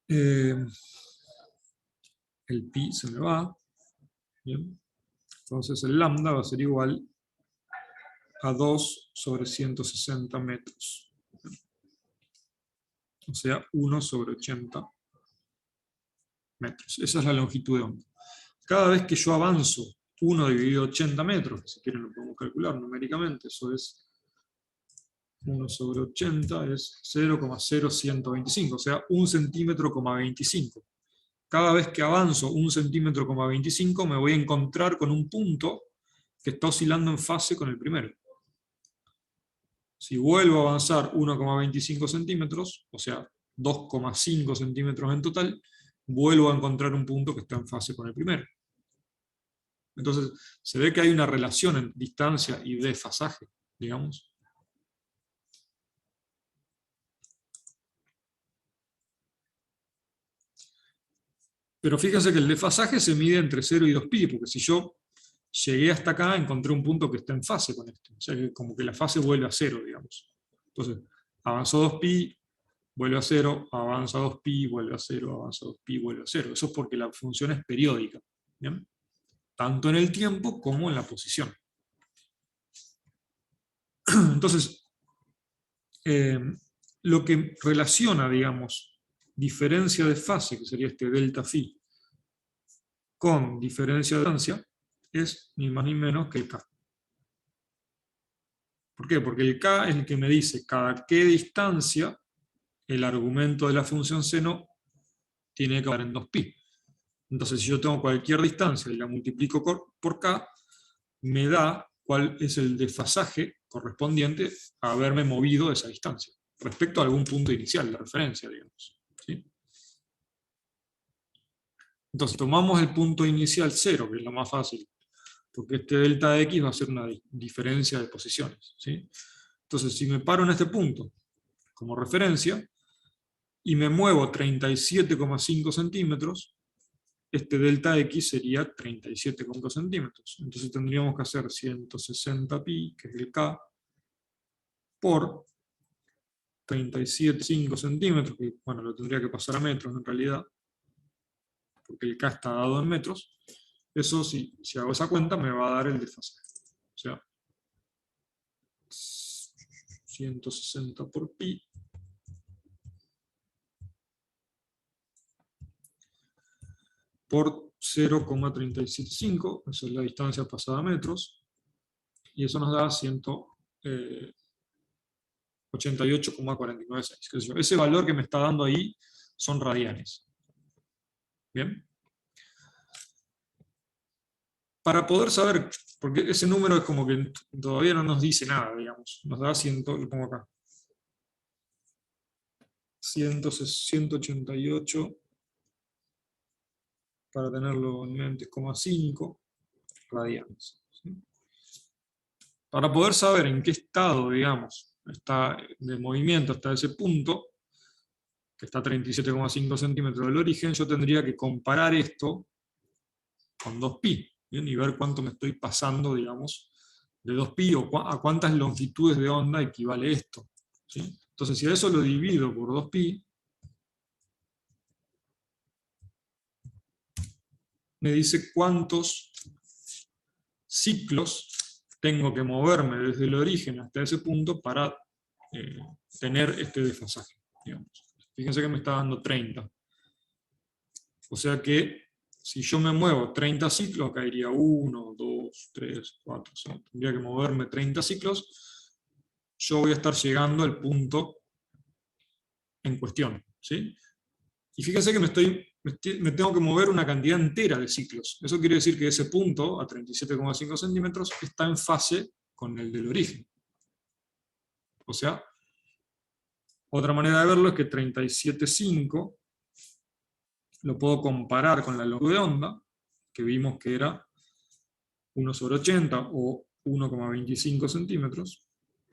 El pi se me va. Bien. Entonces el lambda va a ser igual a 2 sobre 160 metros. O sea, 1 sobre 80 metros. Esa es la longitud de onda. Cada vez que yo avanzo 1 dividido 80 metros, si quieren lo podemos calcular numéricamente, eso es 1 sobre 80 es 0,0125, o sea, 1 centímetro, 25. Cada vez que avanzo 1 centímetro, 25, me voy a encontrar con un punto que está oscilando en fase con el primero. Si vuelvo a avanzar 1,25 centímetros, o sea, 2,5 centímetros en total, vuelvo a encontrar un punto que está en fase con el primero. Entonces, se ve que hay una relación en distancia y desfasaje, digamos. Pero fíjense que el desfasaje se mide entre 0 y 2pi, porque si yo llegué hasta acá, encontré un punto que está en fase con este. O sea, que como que la fase vuelve a 0, digamos. Entonces, avanzó 2pi, vuelve a 0, avanza 2pi, vuelve a 0, avanza 2pi, vuelve a 0. Eso es porque la función es periódica, ¿bien? Tanto en el tiempo como en la posición. Entonces, lo que relaciona, digamos, diferencia de fase, que sería este delta phi, con diferencia de distancia, es ni más ni menos que el K. ¿Por qué? Porque el K es el que me dice cada qué distancia el argumento de la función seno tiene que quedar en 2pi. Entonces, si yo tengo cualquier distancia y la multiplico por K, me da cuál es el desfasaje correspondiente a haberme movido esa distancia, respecto a algún punto inicial de referencia, digamos. ¿Sí? Entonces, tomamos el punto inicial 0, que es lo más fácil, porque este delta X va a ser una diferencia de posiciones. ¿Sí? Entonces, si me paro en este punto como referencia, y me muevo 37,5 centímetros, este delta X sería 37,5 centímetros. Entonces tendríamos que hacer 160pi, que es el K, por 37,5 centímetros, que bueno, lo tendría que pasar a metros en realidad, porque el K está dado en metros. Eso, si hago esa cuenta, me va a dar el desfasaje. O sea, 160 por pi por 0,375, esa es la distancia pasada a metros, y eso nos da 188,496. Ese valor que me está dando ahí son radianes. ¿Bien? Para poder saber, porque ese número es como que todavía no nos dice nada, digamos, nos da 100, lo pongo acá, 188, para tenerlo en mente, 0,5 radianes. ¿Sí? Para poder saber en qué estado, digamos, está de movimiento hasta ese punto, que está a 37,5 centímetros del origen, yo tendría que comparar esto con 2pi, ¿bien? Y ver cuánto me estoy pasando, digamos, de 2pi, o a cuántas longitudes de onda equivale esto. ¿Sí? Entonces, si a eso lo divido por 2pi, me dice cuántos ciclos tengo que moverme desde el origen hasta ese punto para tener este desfasaje, digamos. Fíjense que me está dando 30. O sea que si yo me muevo 30 ciclos, acá iría 1, 2, 3, 4, 5. Tendría que moverme 30 ciclos. Yo voy a estar llegando al punto en cuestión, ¿sí? Y fíjense que me tengo que mover una cantidad entera de ciclos. Eso quiere decir que ese punto, a 37,5 centímetros, está en fase con el del origen. O sea, otra manera de verlo es que 37,5 lo puedo comparar con la longitud de onda, que vimos que era 1/80 o 1,25 centímetros.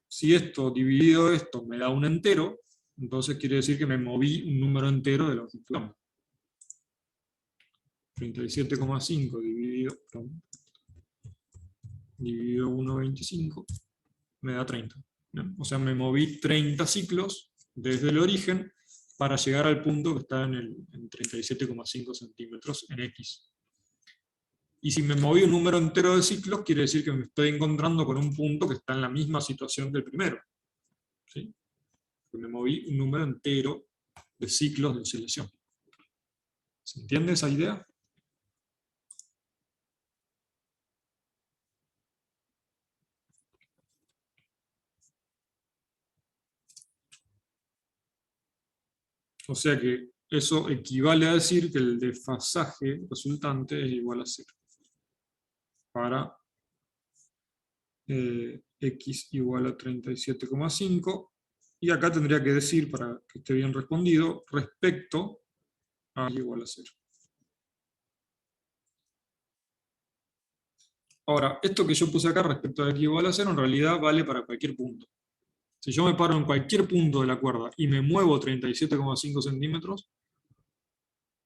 Si esto dividido esto me da un entero, entonces quiere decir que me moví un número entero de longitud de onda. 37,5 dividido 1,25 me da 30. ¿Bien? O sea, me moví 30 ciclos desde el origen para llegar al punto que está en 37,5 centímetros en X. Y si me moví un número entero de ciclos, quiere decir que me estoy encontrando con un punto que está en la misma situación que el primero. ¿Sí? Me moví un número entero de ciclos de oscilación. ¿Se entiende esa idea? O sea que eso equivale a decir que el desfasaje resultante es igual a 0. Para x igual a 37,5. Y acá tendría que decir, para que esté bien respondido, respecto a y igual a 0. Ahora, esto que yo puse acá respecto a x igual a 0, en realidad vale para cualquier punto. Si yo me paro en cualquier punto de la cuerda y me muevo 37,5 centímetros,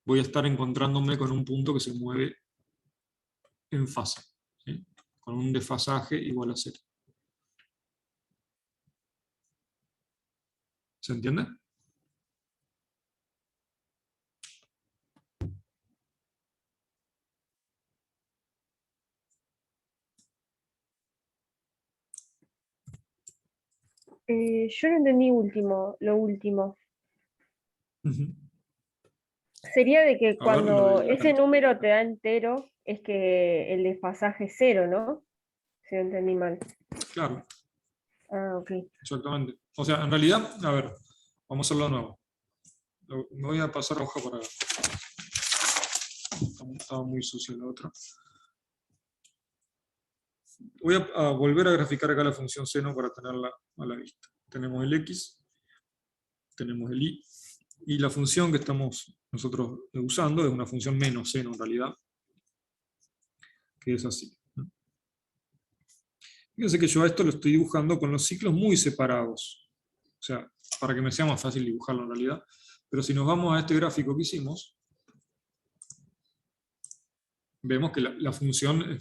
voy a estar encontrándome con un punto que se mueve en fase, ¿sí? Con un desfasaje igual a 0. ¿Se entiende? Yo no entendí lo último. Ujú. Sería de que A ver, cuando lo de- ese número te da entero, es que el desfasaje es 0, ¿no? Si no entendí mal. Claro, Ah, ok. exactamente. O sea, en realidad, a ver, vamos a hacerlo de nuevo. Me voy a pasar la hoja para... Estaba muy sucia la otra. Voy a volver a graficar acá la función seno para tenerla a la vista. Tenemos el x, tenemos el y, y la función que estamos nosotros usando es una función menos seno en realidad, que es así. Fíjense que yo a esto lo estoy dibujando con los ciclos muy separados. O sea, para que me sea más fácil dibujarlo en realidad. Pero si nos vamos a este gráfico que hicimos, vemos que la función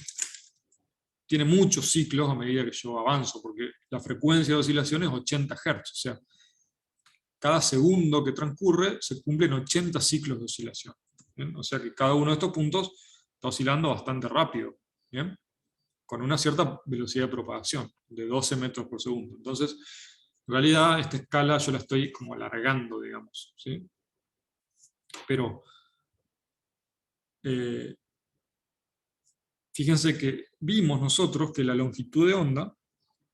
tiene muchos ciclos a medida que yo avanzo, porque la frecuencia de oscilación es 80 Hz. O sea, cada segundo que transcurre se cumplen 80 ciclos de oscilación. ¿Bien? O sea que cada uno de estos puntos está oscilando bastante rápido, ¿bien? Con una cierta velocidad de propagación, de 12 metros por segundo. Entonces, en realidad, esta escala yo la estoy como alargando, digamos, ¿sí? Pero, fíjense que vimos nosotros que la longitud de onda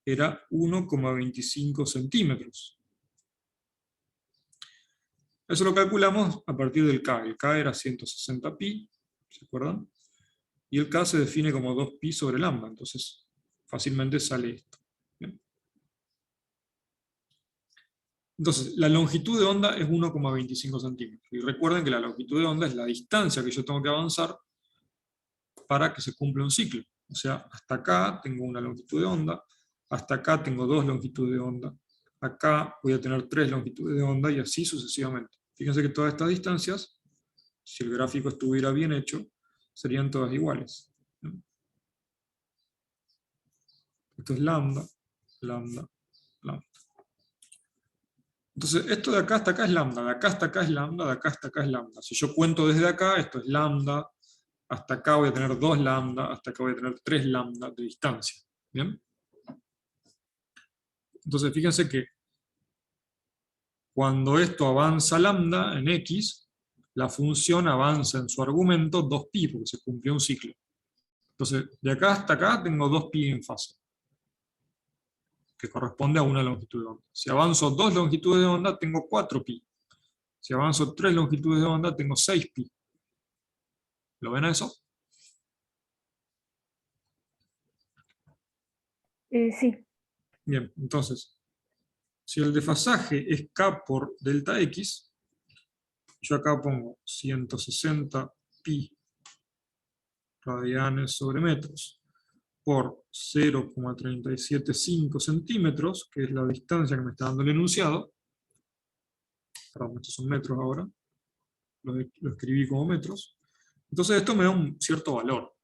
era 1,25 centímetros. Eso lo calculamos a partir del K. El K era 160 pi, ¿se acuerdan? Y el K se define como 2pi sobre lambda, entonces fácilmente sale esto. ¿Bien? Entonces, la longitud de onda es 1,25 centímetros. Y recuerden que la longitud de onda es la distancia que yo tengo que avanzar para que se cumpla un ciclo. O sea, hasta acá tengo una longitud de onda, hasta acá tengo 2 longitudes de onda, acá voy a tener 3 longitudes de onda y así sucesivamente. Fíjense que todas estas distancias, si el gráfico estuviera bien hecho, serían todas iguales. Esto es lambda, lambda, lambda. Entonces, esto de acá hasta acá es lambda, de acá hasta acá es lambda, de acá hasta acá es lambda. Si yo cuento desde acá, esto es lambda, hasta acá voy a tener 2 lambda, hasta acá voy a tener 3 lambda de distancia. ¿Bien? Entonces, fíjense que cuando esto avanza lambda en x, la función avanza en su argumento 2pi, porque se cumplió un ciclo. Entonces, de acá hasta acá tengo 2pi en fase, que corresponde a una longitud de onda. Si avanzo 2 longitudes de onda, tengo 4pi, Si avanzo 3 longitudes de onda, tengo 6pi. ¿Lo ven a eso? Sí, Bien, entonces, si el desfasaje es k por delta x, yo acá pongo 160 pi radianes sobre metros por 0,375 centímetros, que es la distancia que me está dando el enunciado. Perdón, estos son metros ahora. Lo escribí como metros. Entonces esto me da un cierto valor,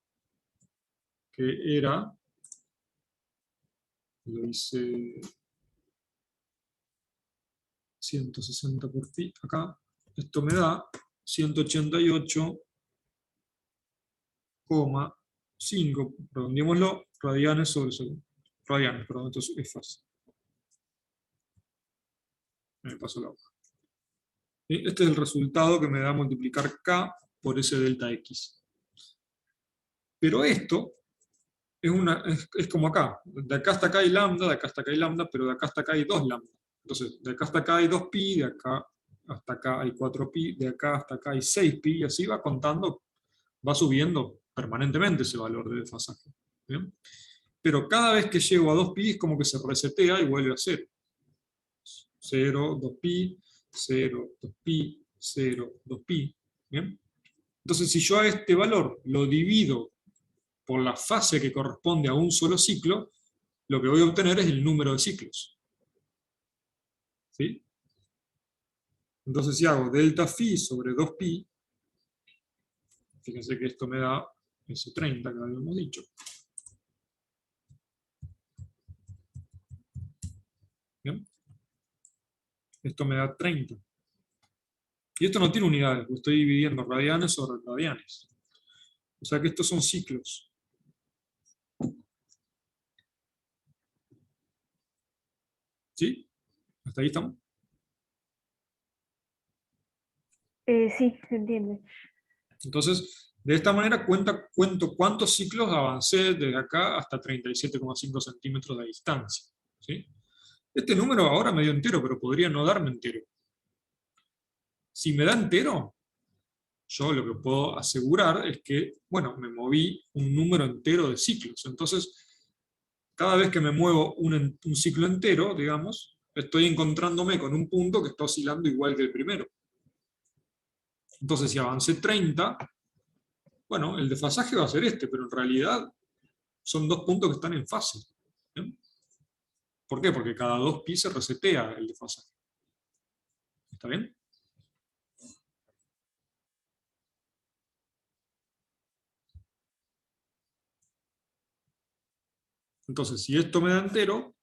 que era, lo hice 160 por pi acá, esto me da 188,5, redondeémoslo, radianes sobre segundo. Radianes, perdón, esto es fácil. Me paso la hoja. Este es el resultado que me da multiplicar k por ese delta x. Pero esto es como acá. De acá hasta acá hay lambda, de acá hasta acá hay lambda, pero de acá hasta acá hay 2 lambda. Entonces, de acá hasta acá hay 2pi, de acá hasta acá hay 4pi, de acá hasta acá hay 6pi, y así va contando, va subiendo permanentemente ese valor de desfasaje. ¿Bien? Pero cada vez que llego a 2pi es como que se resetea y vuelve a 0. 0, 2pi, 0, 2pi, 0, 2pi. ¿Bien? Entonces, si yo a este valor lo divido por la fase que corresponde a un solo ciclo, lo que voy a obtener es el número de ciclos. ¿Sí? Entonces, si hago delta phi sobre 2pi, fíjense que esto me da ese 30 que habíamos dicho. ¿Bien? Esto me da 30. Y esto no tiene unidades, lo estoy dividiendo radianes sobre radianes. O sea que estos son ciclos. ¿Sí? ¿Hasta ahí estamos? sí, se entiende. Entonces, de esta manera cuento cuántos ciclos avancé desde acá hasta 37,5 centímetros de distancia. ¿Sí? Este número ahora me dio entero, pero podría no darme entero. Si me da entero, yo lo que puedo asegurar es que, bueno, me moví un número entero de ciclos. Entonces, cada vez que me muevo un ciclo entero, digamos, estoy encontrándome con un punto que está oscilando igual que el primero. Entonces, si avancé 30, bueno, el desfasaje va a ser este, pero en realidad son 2 puntos que están en fase. ¿Bien? ¿Por qué? Porque cada 2pi se resetea el desfasaje. ¿Está bien? Entonces, si esto me da entero,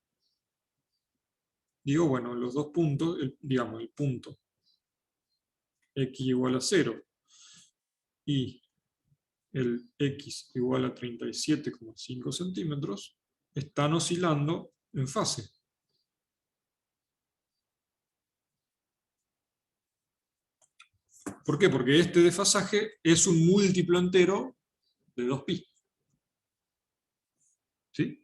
digo, bueno, los 2 puntos, digamos, el punto x igual a 0 y el x igual a 37,5 centímetros, están oscilando en fase. ¿Por qué? Porque este desfasaje es un múltiplo entero de 2pi. ¿Sí?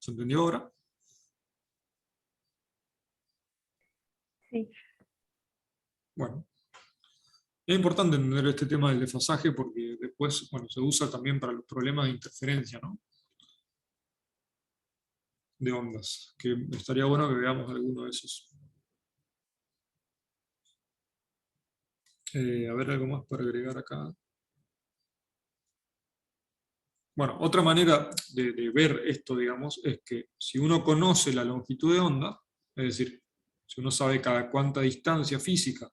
¿Se entendió ahora? Sí. Bueno. Es importante entender este tema del desfasaje porque después, bueno, se usa también para los problemas de interferencia, ¿no? De ondas, que estaría bueno que veamos alguno de esos. A ver, algo más para agregar acá. Bueno, otra manera de ver esto, digamos, es que si uno conoce la longitud de onda, es decir, si uno sabe cada cuánta distancia física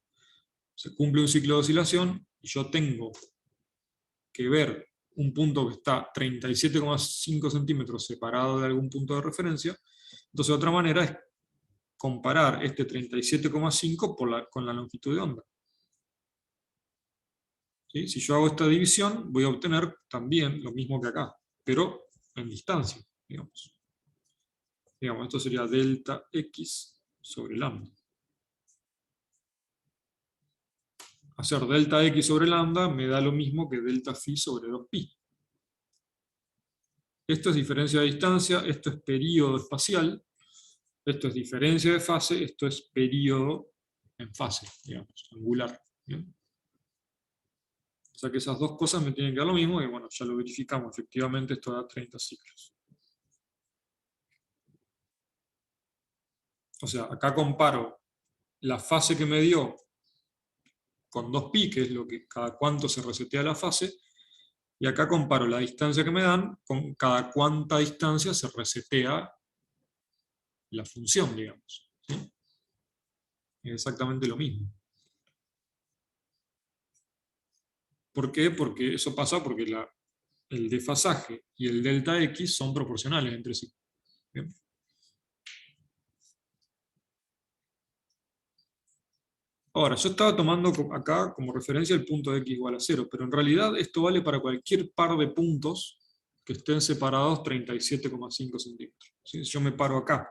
se cumple un ciclo de oscilación, y yo tengo que ver un punto que está 37,5 centímetros separado de algún punto de referencia, entonces otra manera es comparar este 37,5 con la longitud de onda. ¿Sí? Si yo hago esta división, voy a obtener también lo mismo que acá, pero en distancia, digamos. Esto sería delta x sobre lambda. Hacer delta x sobre lambda me da lo mismo que delta phi sobre 2pi. Esto es diferencia de distancia, esto es período espacial, esto es diferencia de fase, esto es período en fase, digamos, angular. ¿Bien? O sea que esas dos cosas me tienen que dar lo mismo, y bueno, ya lo verificamos, efectivamente esto da 30 ciclos. O sea, acá comparo la fase que me dio con 2π, que es lo que cada cuánto se resetea la fase, y acá comparo la distancia que me dan con cada cuánta distancia se resetea la función, digamos. ¿Sí? Es exactamente lo mismo. ¿Por qué? Porque eso pasa porque el desfasaje y el delta X son proporcionales entre sí. ¿Bien? Ahora, yo estaba tomando acá como referencia el punto de x igual a 0, pero en realidad esto vale para cualquier par de puntos que estén separados 37,5 centímetros. ¿Sí? Si yo me paro acá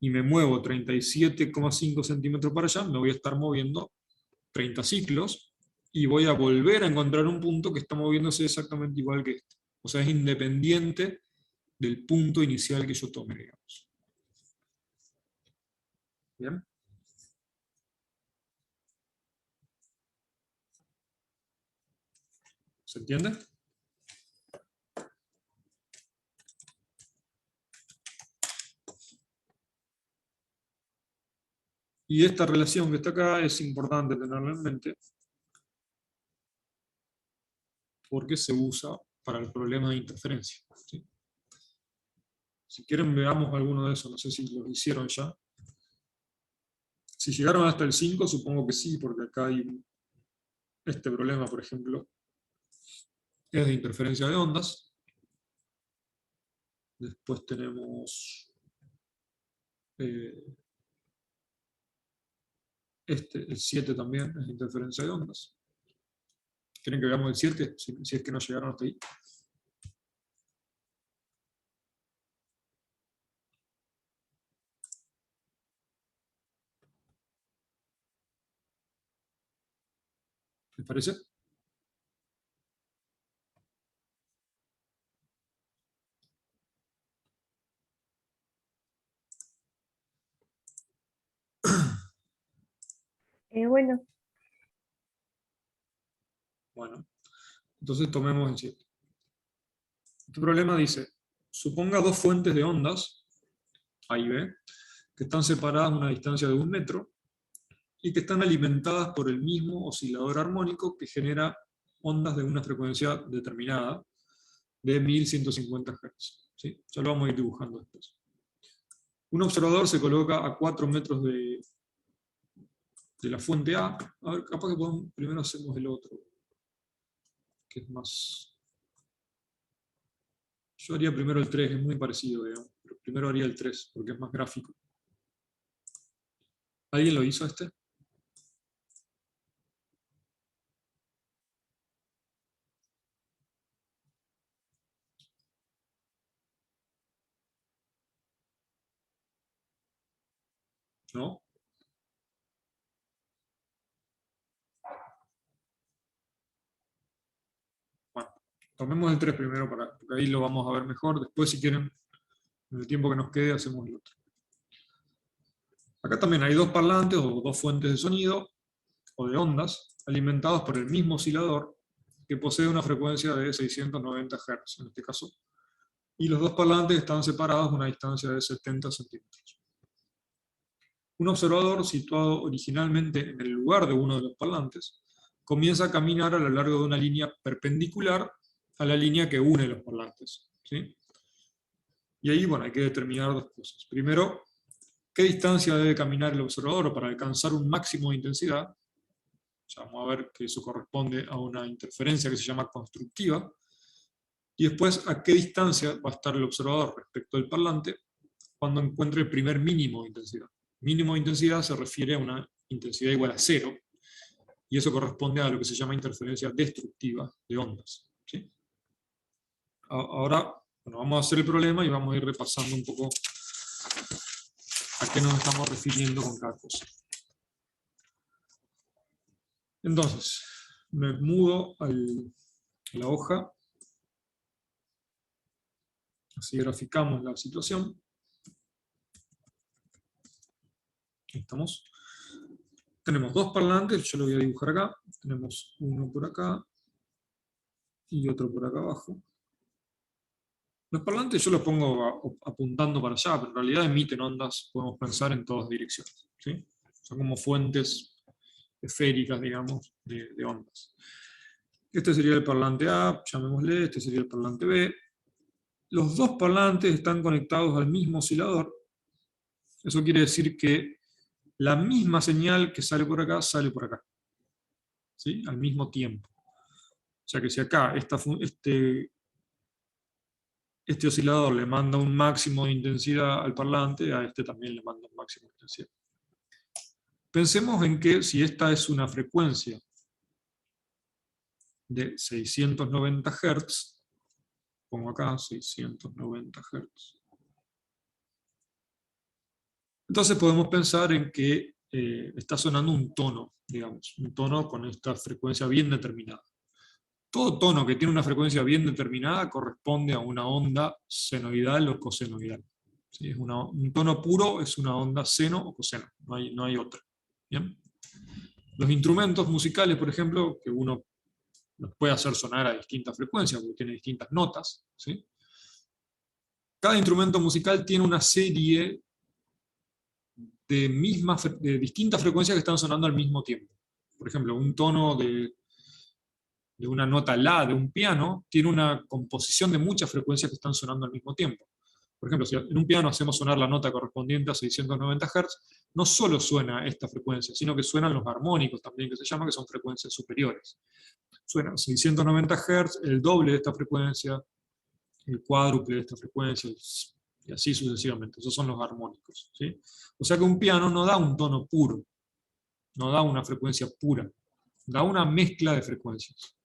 y me muevo 37,5 centímetros para allá, me voy a estar moviendo 30 ciclos, y voy a volver a encontrar un punto que está moviéndose exactamente igual que este. O sea, es independiente del punto inicial que yo tome, digamos. ¿Bien? ¿Se entiende? Y esta relación que está acá es importante tenerla en mente, porque se usa para el problema de interferencia. ¿Sí? Si quieren, veamos alguno de esos, no sé si los hicieron ya. Si llegaron hasta el 5, supongo que sí, porque acá hay este problema, por ejemplo, es de interferencia de ondas. Después tenemos el 7 también, es de interferencia de ondas. ¿Quieren que veamos el 7? Si es que no llegaron hasta ahí. ¿Les parece? Bueno, Bueno, entonces tomemos el 7. Este problema dice, suponga dos fuentes de ondas, A y B, que están separadas a una distancia de 1 metro, y que están alimentadas por el mismo oscilador armónico que genera ondas de una frecuencia determinada de 1150 Hz. ¿Sí? Ya lo vamos a ir dibujando después. Un observador se coloca a 4 metros de la fuente A. A ver, capaz que primero hacemos el otro, que es más... Yo haría primero el 3, es muy parecido, digamos, pero primero haría el 3, porque es más gráfico. ¿Alguien lo hizo este? ¿No? Bueno, tomemos el 3 primero, porque ahí lo vamos a ver mejor. Después, si quieren, en el tiempo que nos quede, hacemos el otro. Acá también hay dos parlantes o dos fuentes de sonido o de ondas alimentados por el mismo oscilador que posee una frecuencia de 690 Hz en este caso, y los dos parlantes están separados a una distancia de 70 centímetros. Un observador situado originalmente en el lugar de uno de los parlantes comienza a caminar a lo largo de una línea perpendicular a la línea que une los parlantes. ¿Sí? Y ahí, bueno, hay que determinar dos cosas. Primero, ¿qué distancia debe caminar el observador para alcanzar un máximo de intensidad? Ya vamos a ver que eso corresponde a una interferencia que se llama constructiva. Y después, ¿a qué distancia va a estar el observador respecto al parlante cuando encuentre el primer mínimo de intensidad? Mínimo de intensidad se refiere a una intensidad igual a 0, y eso corresponde a lo que se llama interferencia destructiva de ondas. ¿Sí? Ahora, bueno, vamos a hacer el problema y vamos a ir repasando un poco a qué nos estamos refiriendo con cada cosa. Entonces, me mudo a la hoja Así graficamos la situación. Aquí estamos. Tenemos dos parlantes, yo lo voy a dibujar acá. Tenemos uno por acá y otro por acá abajo. Los parlantes yo los pongo apuntando para allá, pero en realidad emiten ondas, podemos pensar en todas direcciones, ¿sí? Son como fuentes esféricas, digamos, de ondas. Este sería el parlante A, llamémosle, este sería el parlante B. Los dos parlantes están conectados al mismo oscilador. Eso quiere decir que la misma señal que sale por acá, ¿sí? Al mismo tiempo. O sea que si acá este oscilador le manda un máximo de intensidad al parlante, a este también le manda un máximo de intensidad. Pensemos en que si esta es una frecuencia de 690 Hz, pongo acá 690 Hz, entonces podemos pensar en que está sonando un tono, digamos, un tono con esta frecuencia bien determinada. Todo tono que tiene una frecuencia bien determinada corresponde a una onda senoidal o cosenoidal. ¿Sí? Un tono puro es una onda seno o coseno, no hay otra. ¿Bien? Los instrumentos musicales, por ejemplo, que uno los puede hacer sonar a distintas frecuencias, porque tiene distintas notas, ¿sí? Cada instrumento musical tiene una serie de distintas frecuencias que están sonando al mismo tiempo. Por ejemplo, un tono de una nota La de un piano tiene una composición de muchas frecuencias que están sonando al mismo tiempo. Por ejemplo, si en un piano hacemos sonar la nota correspondiente a 690 Hz, no solo suena esta frecuencia, sino que suenan los armónicos también, que se llama, que son frecuencias superiores. Suenan 690 Hz, el doble de esta frecuencia, el cuádruple de esta frecuencia, y así sucesivamente. Esos son los armónicos, ¿sí? O sea que un piano no da un tono puro, no da una frecuencia pura, da una mezcla de frecuencias.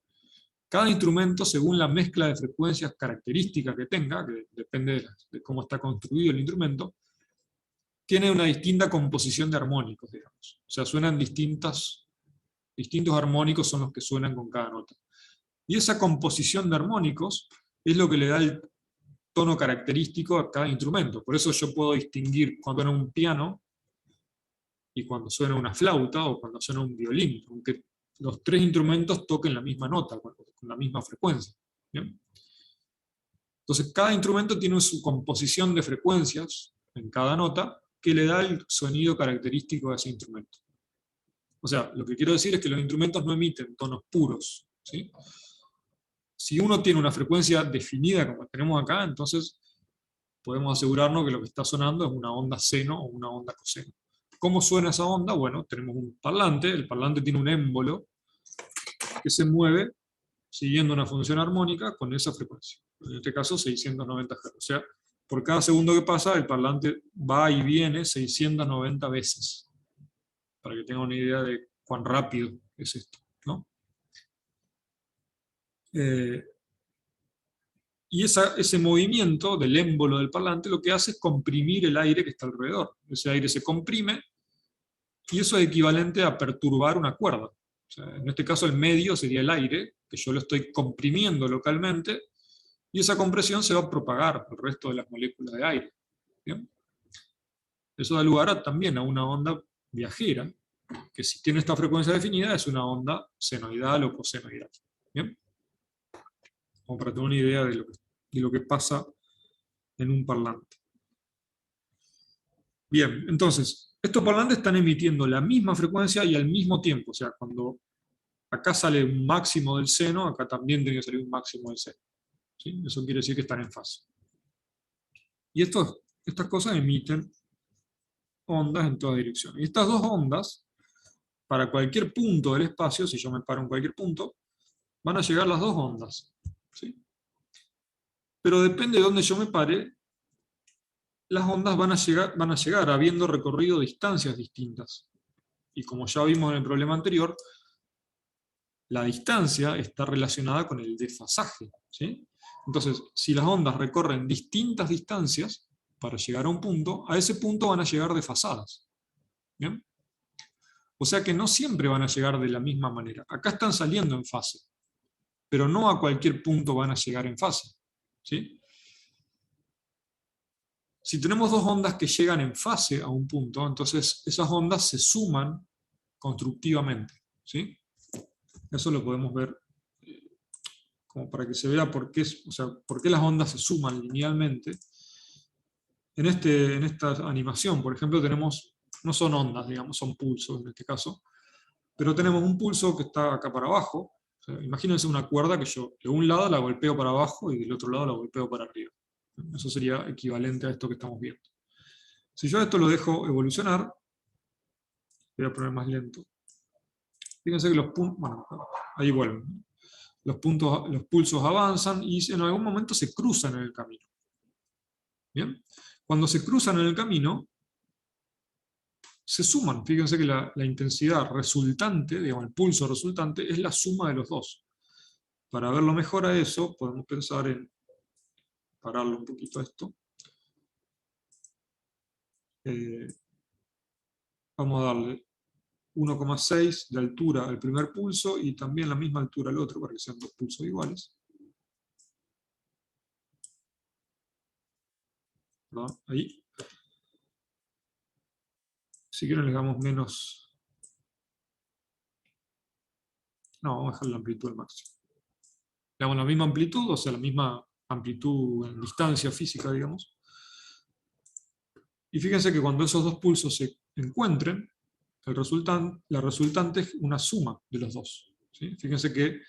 Cada instrumento, según la mezcla de frecuencias características que tenga, que depende de cómo está construido el instrumento, tiene una distinta composición de armónicos, digamos. O sea, suenan distintos armónicos son los que suenan con cada nota. Y esa composición de armónicos es lo que le da el tono característico a cada instrumento. Por eso yo puedo distinguir cuando suena un piano y cuando suena una flauta o cuando suena un violín, aunque los tres instrumentos toquen la misma nota, con la misma frecuencia. ¿Bien? Entonces cada instrumento tiene su composición de frecuencias en cada nota que le da el sonido característico de ese instrumento. O sea, lo que quiero decir es que los instrumentos no emiten tonos puros, ¿sí? Si uno tiene una frecuencia definida como tenemos acá, entonces podemos asegurarnos que lo que está sonando es una onda seno o una onda coseno. ¿Cómo suena esa onda? Bueno, tenemos un parlante, el parlante tiene un émbolo que se mueve siguiendo una función armónica con esa frecuencia. En este caso 690 Hz. O sea, por cada segundo que pasa, el parlante va y viene 690 veces. Para que tengan una idea de cuán rápido es esto, ¿no? Y ese movimiento del émbolo del parlante lo que hace es comprimir el aire que está alrededor. Ese aire se comprime y eso es equivalente a perturbar una cuerda. O sea, en este caso el medio sería el aire, que yo lo estoy comprimiendo localmente, y esa compresión se va a propagar al resto de las moléculas de aire. ¿Bien? Eso da lugar también a una onda viajera, que si tiene esta frecuencia definida es una onda senoidal o cosenoidal. ¿Bien? Como para tener una idea de lo que pasa en un parlante. Bien, entonces, estos parlantes están emitiendo la misma frecuencia y al mismo tiempo. O sea, cuando acá sale un máximo del seno, acá también tiene que salir un máximo del seno. ¿Sí? Eso quiere decir que están en fase. Y estas cosas emiten ondas en todas direcciones. Y estas dos ondas, para cualquier punto del espacio, si yo me paro en cualquier punto, van a llegar las dos ondas. ¿Sí? Pero depende de dónde yo me pare, las ondas van a llegar habiendo recorrido distancias distintas. Y como ya vimos en el problema anterior, la distancia está relacionada con el desfasaje. ¿Sí? Entonces, si las ondas recorren distintas distancias para llegar a un punto, a ese punto van a llegar desfasadas. ¿Bien? O sea que no siempre van a llegar de la misma manera. Acá están saliendo en fase, pero no a cualquier punto van a llegar en fase. ¿Sí? Si tenemos dos ondas que llegan en fase a un punto, entonces esas ondas se suman constructivamente, ¿sí? Eso lo podemos ver como para que se vea por qué, por qué las ondas se suman linealmente. En esta animación, por ejemplo, tenemos, no son ondas, digamos, son pulsos en este caso, pero tenemos un pulso que está acá para abajo. O sea, imagínense una cuerda que yo de un lado la golpeo para abajo y del otro lado la golpeo para arriba. Eso sería equivalente a esto que estamos viendo. Si yo esto lo dejo evolucionar, voy a poner más lento. Fíjense que los puntos, bueno, ahí vuelven. Los pulsos avanzan y en algún momento se cruzan en el camino. ¿Bien? Cuando se cruzan en el camino, se suman. Fíjense que la intensidad resultante, digamos, el pulso resultante, es la suma de los dos. Para verlo mejor a eso, podemos pensar en pararlo un poquito a esto. Vamos a darle 1,6 de altura al primer pulso y también la misma altura al otro, para que sean dos pulsos iguales. ¿Verdad? Ahí. Si quieren le damos menos... No, vamos a dejar la amplitud al máximo. Le damos la misma amplitud, o sea, la misma amplitud en distancia física, digamos. Y fíjense que cuando esos dos pulsos se encuentren, la resultante es una suma de los dos. ¿Sí? Fíjense que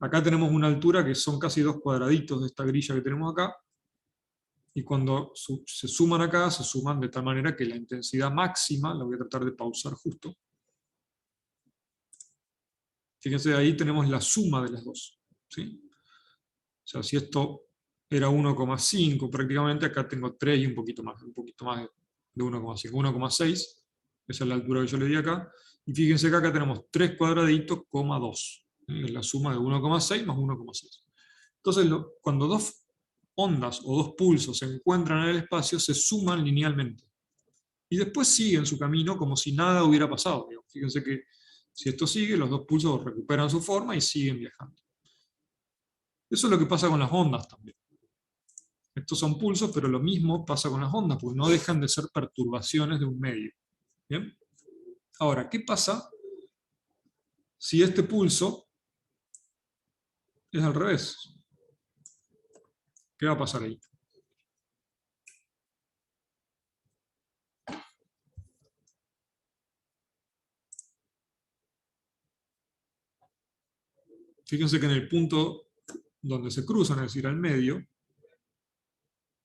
acá tenemos una altura que son casi 2 cuadraditos de esta grilla que tenemos acá, y cuando se suman acá, se suman de tal manera que la intensidad máxima, la voy a tratar de pausar justo. Fíjense, ahí tenemos la suma de las dos. ¿Sí? O sea, si esto era 1,5 prácticamente, acá tengo 3 y un poquito más de 1,5, 1,6. Esa es la altura que yo le di acá. Y fíjense que acá tenemos 3 cuadraditos, 2. Es la suma de 1,6 más 1,6. Entonces, cuando dos ondas o dos pulsos se encuentran en el espacio, se suman linealmente. Y después siguen su camino como si nada hubiera pasado. Fíjense que si esto sigue, los dos pulsos recuperan su forma y siguen viajando. Eso es lo que pasa con las ondas también. Estos son pulsos, pero lo mismo pasa con las ondas, porque no dejan de ser perturbaciones de un medio. ¿Bien? Ahora, ¿qué pasa si este pulso es al revés? ¿Qué va a pasar ahí? Fíjense que en el punto donde se cruzan, es decir, al medio,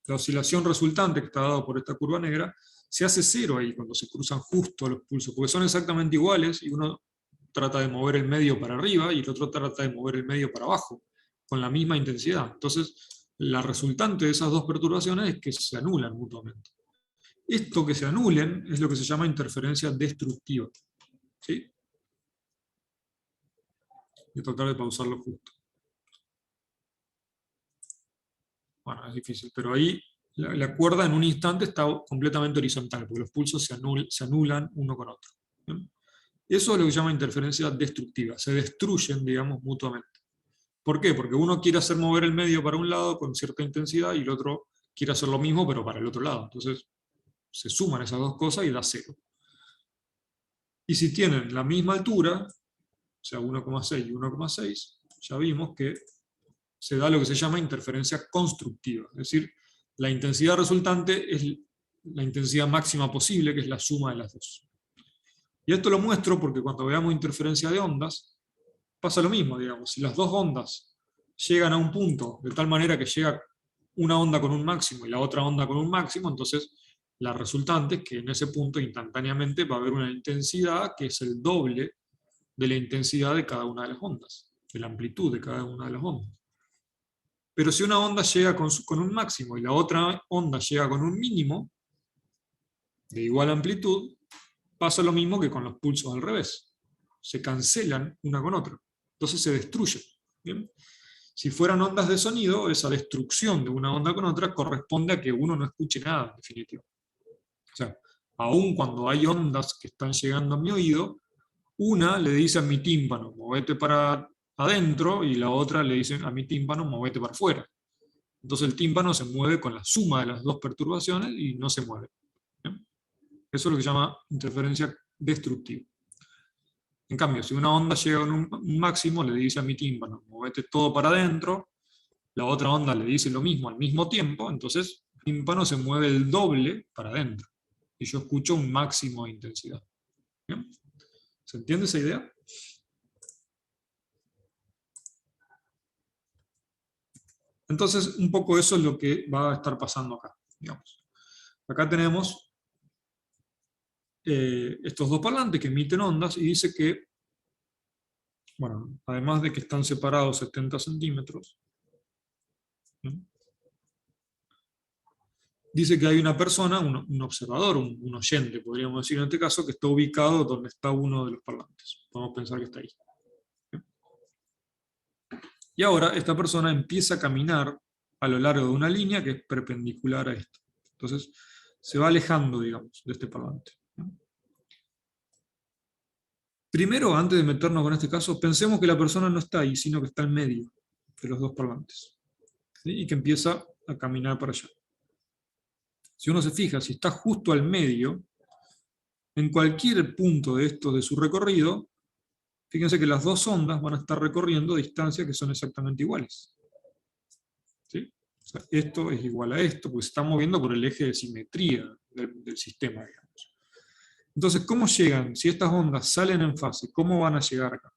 la oscilación resultante que está dado por esta curva negra, se hace cero ahí cuando se cruzan justo los pulsos, porque son exactamente iguales y uno trata de mover el medio para arriba y el otro trata de mover el medio para abajo, con la misma intensidad. Entonces, la resultante de esas dos perturbaciones es que se anulan mutuamente. Esto que se anulen es lo que se llama interferencia destructiva. ¿Sí? Voy a tratar de pausarlo justo. Bueno, es difícil, pero ahí la cuerda en un instante está completamente horizontal, porque los pulsos se anulan uno con otro. ¿Bien? Eso es lo que se llama interferencia destructiva, se destruyen, digamos, mutuamente. ¿Por qué? Porque uno quiere hacer mover el medio para un lado con cierta intensidad y el otro quiere hacer lo mismo, pero para el otro lado. Entonces, se suman esas dos cosas y da cero. Y si tienen la misma altura, o sea, 1,6 y 1,6, ya vimos que se da lo que se llama interferencia constructiva. Es decir, la intensidad resultante es la intensidad máxima posible, que es la suma de las dos. Y esto lo muestro porque cuando veamos interferencia de ondas, pasa lo mismo, digamos. Si las dos ondas llegan a un punto de tal manera que llega una onda con un máximo y la otra onda con un máximo, entonces la resultante es que en ese punto instantáneamente va a haber una intensidad que es el doble de la intensidad de cada una de las ondas, de la amplitud de cada una de las ondas. Pero si una onda llega con un máximo y la otra onda llega con un mínimo, de igual amplitud, pasa lo mismo que con los pulsos al revés. Se cancelan una con otra. Entonces se destruyen. ¿Bien? Si fueran ondas de sonido, esa destrucción de una onda con otra corresponde a que uno no escuche nada, en definitiva. O sea, aun cuando hay ondas que están llegando a mi oído, una le dice a mi tímpano, movete para adentro, y la otra le dice a mi tímpano, movete para afuera. Entonces el tímpano se mueve con la suma de las dos perturbaciones y no se mueve. ¿Bien? Eso es lo que se llama interferencia destructiva. En cambio, si una onda llega a un máximo, le dice a mi tímpano, movete todo para adentro, la otra onda le dice lo mismo al mismo tiempo, entonces el tímpano se mueve el doble para adentro. Y yo escucho un máximo de intensidad. ¿Bien? ¿Se entiende esa idea? Entonces, un poco eso es lo que va a estar pasando acá. Digamos. Acá tenemos estos dos parlantes que emiten ondas y dice que, bueno, además de que están separados 70 centímetros, ¿sí? Dice que hay una persona, un observador, un oyente, podríamos decir en este caso, que está ubicado donde está uno de los parlantes. Podemos pensar que está ahí. Y ahora esta persona empieza a caminar a lo largo de una línea que es perpendicular a esto. Entonces se va alejando, digamos, de este parlante. Primero, antes de meternos con este caso, pensemos que la persona no está ahí, sino que está en medio de los dos parlantes. ¿Sí? Y que empieza a caminar para allá. Si uno se fija, si está justo al medio, en cualquier punto de esto de su recorrido, fíjense que las dos ondas van a estar recorriendo distancias que son exactamente iguales. ¿Sí? O sea, esto es igual a esto, porque se está moviendo por el eje de simetría del sistema, digamos. Entonces, ¿cómo llegan? Si estas ondas salen en fase, ¿cómo van a llegar acá?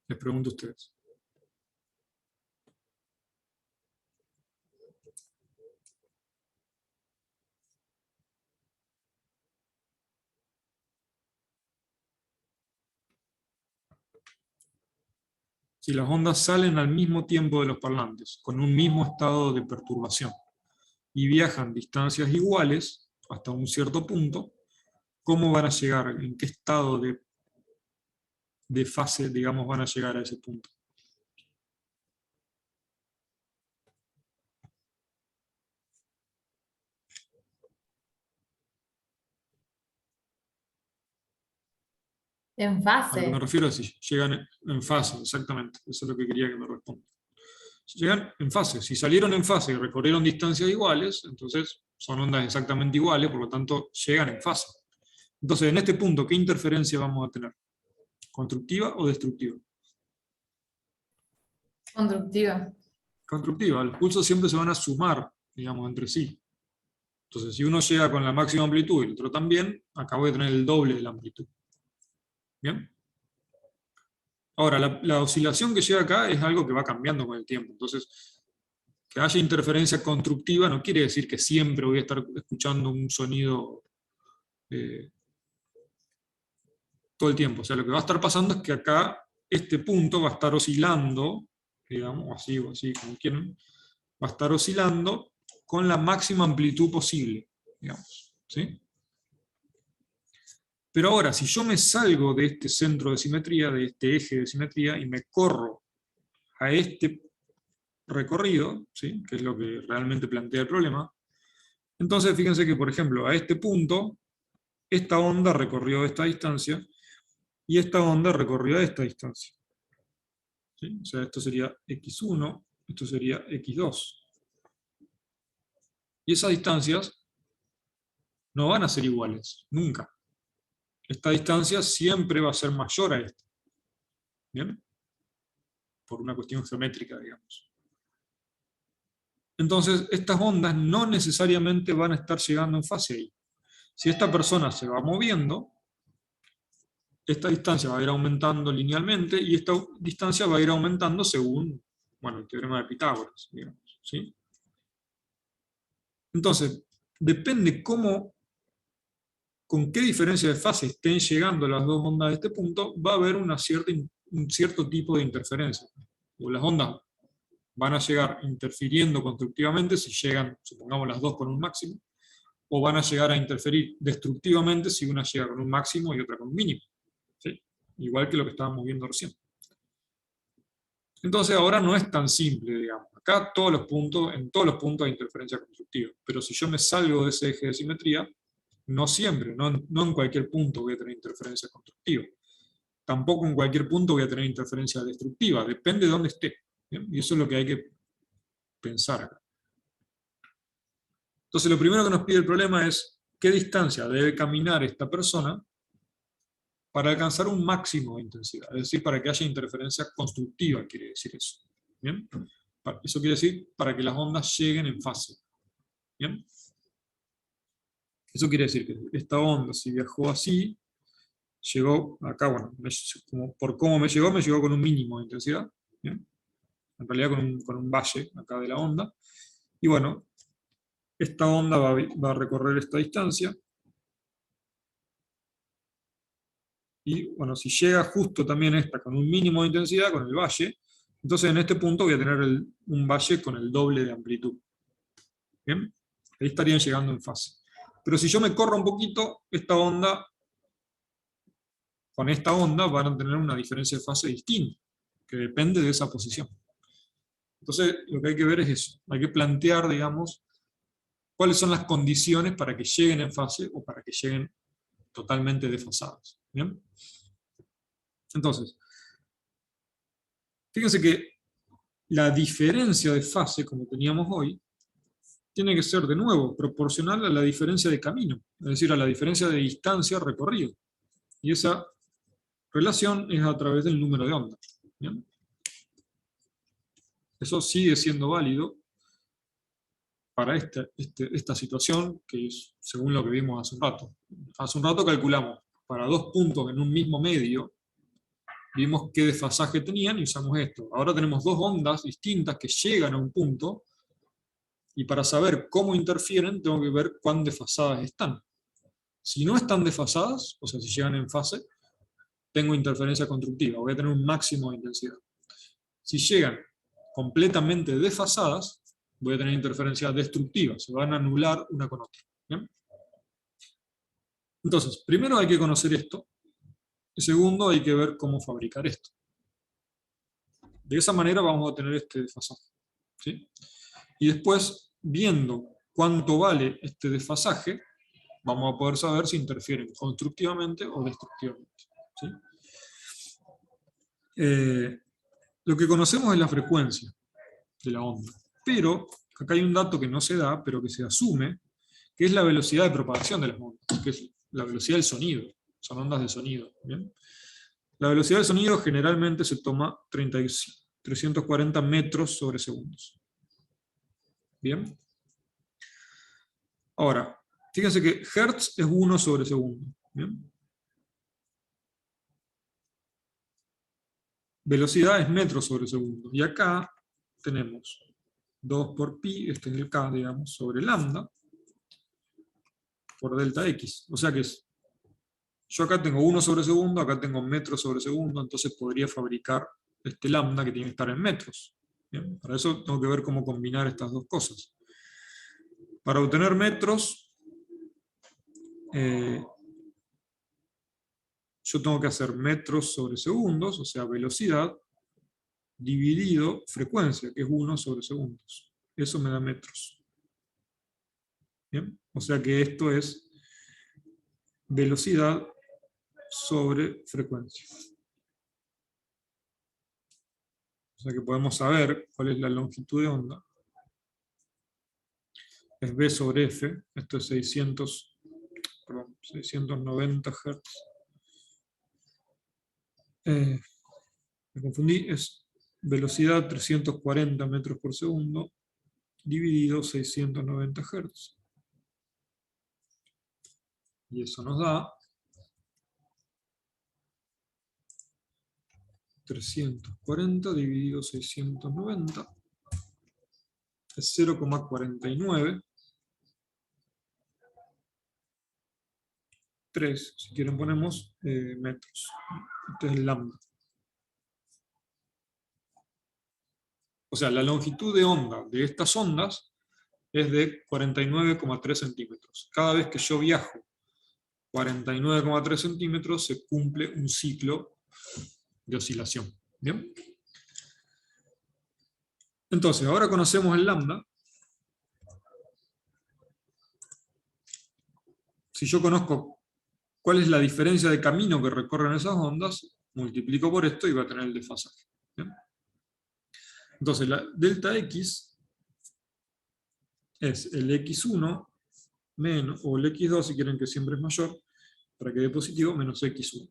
Les pregunto a ustedes. Si las ondas salen al mismo tiempo de los parlantes, con un mismo estado de perturbación, y viajan distancias iguales hasta un cierto punto, ¿cómo van a llegar? ¿En qué estado de fase, digamos, van a llegar a ese punto? En A lo que fase. me refiero es si llegan en fase, exactamente. Eso es lo que quería que me responda. Si llegan en fase, si salieron en fase y recorrieron distancias iguales, entonces son ondas exactamente iguales, por lo tanto llegan en fase. Entonces, en este punto, ¿qué interferencia vamos a tener? ¿Constructiva o destructiva? Constructiva. Constructiva. Los pulsos siempre se van a sumar, digamos, entre sí. Entonces, si uno llega con la máxima amplitud y el otro también, acá voy a tener el doble de la amplitud. ¿Bien? Ahora, la oscilación que llega acá es algo que va cambiando con el tiempo. Entonces, que haya interferencia constructiva no quiere decir que siempre voy a estar escuchando un sonido todo el tiempo. O sea, lo que va a estar pasando es que acá este punto va a estar oscilando, digamos, o así, como quieran, va a estar oscilando con la máxima amplitud posible, digamos. ¿Sí? Pero ahora, si yo me salgo de este centro de simetría, de este eje de simetría, y me corro a este recorrido, ¿sí? Que es lo que realmente plantea el problema, entonces fíjense que, por ejemplo, a este punto, esta onda recorrió esta distancia, y esta onda recorrió esta distancia. ¿Sí? O sea, esto sería x1, esto sería x2. Y esas distancias no van a ser iguales, nunca. Esta distancia siempre va a ser mayor a esta. ¿Bien? Por una cuestión geométrica, digamos. Entonces, estas ondas no necesariamente van a estar llegando en fase ahí. Si esta persona se va moviendo, esta distancia va a ir aumentando linealmente y esta distancia va a ir aumentando según, bueno, el teorema de Pitágoras, digamos. ¿Sí? Entonces, depende con qué diferencia de fase estén llegando las dos ondas a este punto, va a haber un cierto tipo de interferencia. O las ondas van a llegar interfiriendo constructivamente si llegan, supongamos, las dos con un máximo, o van a llegar a interferir destructivamente si una llega con un máximo y otra con un mínimo. ¿Sí? Igual que lo que estábamos viendo recién. Entonces ahora no es tan simple, digamos. Acá en todos los puntos hay interferencia constructiva. Pero si yo me salgo de ese eje de simetría, no siempre, no en cualquier punto voy a tener interferencia constructiva. tampoco en cualquier punto voy a tener interferencia destructiva, depende de dónde esté. ¿Bien? Y eso es lo que hay que pensar acá. Entonces lo primero que nos pide el problema es qué distancia debe caminar esta persona para alcanzar un máximo de intensidad, es decir, para que haya interferencia constructiva, quiere decir eso. ¿Bien? Eso quiere decir para que las ondas lleguen en fase. ¿Bien? Eso quiere decir que esta onda, si viajó así, llegó acá, bueno, por cómo me llegó con un mínimo de intensidad. ¿Bien? En realidad con un valle acá de la onda. Y bueno, esta onda va a recorrer esta distancia. Y bueno, si llega justo también esta con un mínimo de intensidad, con el valle, entonces en este punto voy a tener un valle con el doble de amplitud. ¿Bien? Ahí estarían llegando en fase. Pero si yo me corro un poquito, con esta onda van a tener una diferencia de fase distinta, que depende de esa posición. Entonces lo que hay que ver es eso. Hay que plantear, digamos, cuáles son las condiciones para que lleguen en fase o para que lleguen totalmente desfasadas. ¿Bien? Entonces, fíjense que la diferencia de fase, como teníamos hoy, tiene que ser de nuevo proporcional a la diferencia de camino, es decir, a la diferencia de distancia recorrido. Y esa relación es a través del número de ondas. ¿Bien? Eso sigue siendo válido para esta situación, que es según lo que vimos hace un rato. Hace un rato calculamos para dos puntos en un mismo medio, vimos qué desfasaje tenían y usamos esto. Ahora tenemos dos ondas distintas que llegan a un punto, y para saber cómo interfieren tengo que ver cuán desfasadas están. Si no están desfasadas, o sea, si llegan en fase, tengo interferencia constructiva, voy a tener un máximo de intensidad. Si llegan completamente desfasadas, voy a tener interferencia destructiva, se van a anular una con otra. ¿Bien? Entonces, primero hay que conocer esto, y segundo hay que ver cómo fabricar esto. De esa manera vamos a tener este desfasaje. ¿Sí? Y después, viendo cuánto vale este desfasaje, vamos a poder saber si interfieren constructivamente o destructivamente. ¿Sí? Lo que conocemos es la frecuencia de la onda, pero acá hay un dato que no se da, pero que se asume, que es la velocidad de propagación de las ondas, que es la velocidad del sonido, son ondas de sonido. ¿Bien? La velocidad del sonido generalmente se toma 340 metros sobre segundos. ¿Bien? Ahora, fíjense que Hertz es 1 sobre segundo. ¿Bien? Velocidad es metros sobre segundo. Y acá tenemos 2 por pi, este es el k, digamos, sobre lambda, por delta x. O sea que yo acá tengo 1 sobre segundo, acá tengo metros sobre segundo, entonces podría fabricar este lambda que tiene que estar en metros. ¿Bien? Para eso tengo que ver cómo combinar estas dos cosas. Para obtener metros, yo tengo que hacer metros sobre segundos, o sea, velocidad, dividido frecuencia, que es 1 sobre segundos. Eso me da metros. ¿Bien? O sea que esto es velocidad sobre frecuencia. O sea que podemos saber cuál es la longitud de onda. Es B sobre F, esto es 690 Hz. Me confundí, es velocidad 340 metros por segundo, dividido 690 Hz. Y eso nos da 340 dividido 690, es 0,49. 3, si quieren ponemos metros. Este es el lambda. O sea, la longitud de onda de estas ondas es de 49,3 centímetros. Cada vez que yo viajo 49,3 centímetros se cumple un ciclo de oscilación. ¿Bien? Entonces, ahora conocemos el lambda. Si yo conozco cuál es la diferencia de camino que recorren esas ondas, multiplico por esto y voy a tener el desfasaje. ¿Bien? Entonces la delta x es el x1 menos, o el x2 si quieren que siempre es mayor, para que dé positivo, menos x1.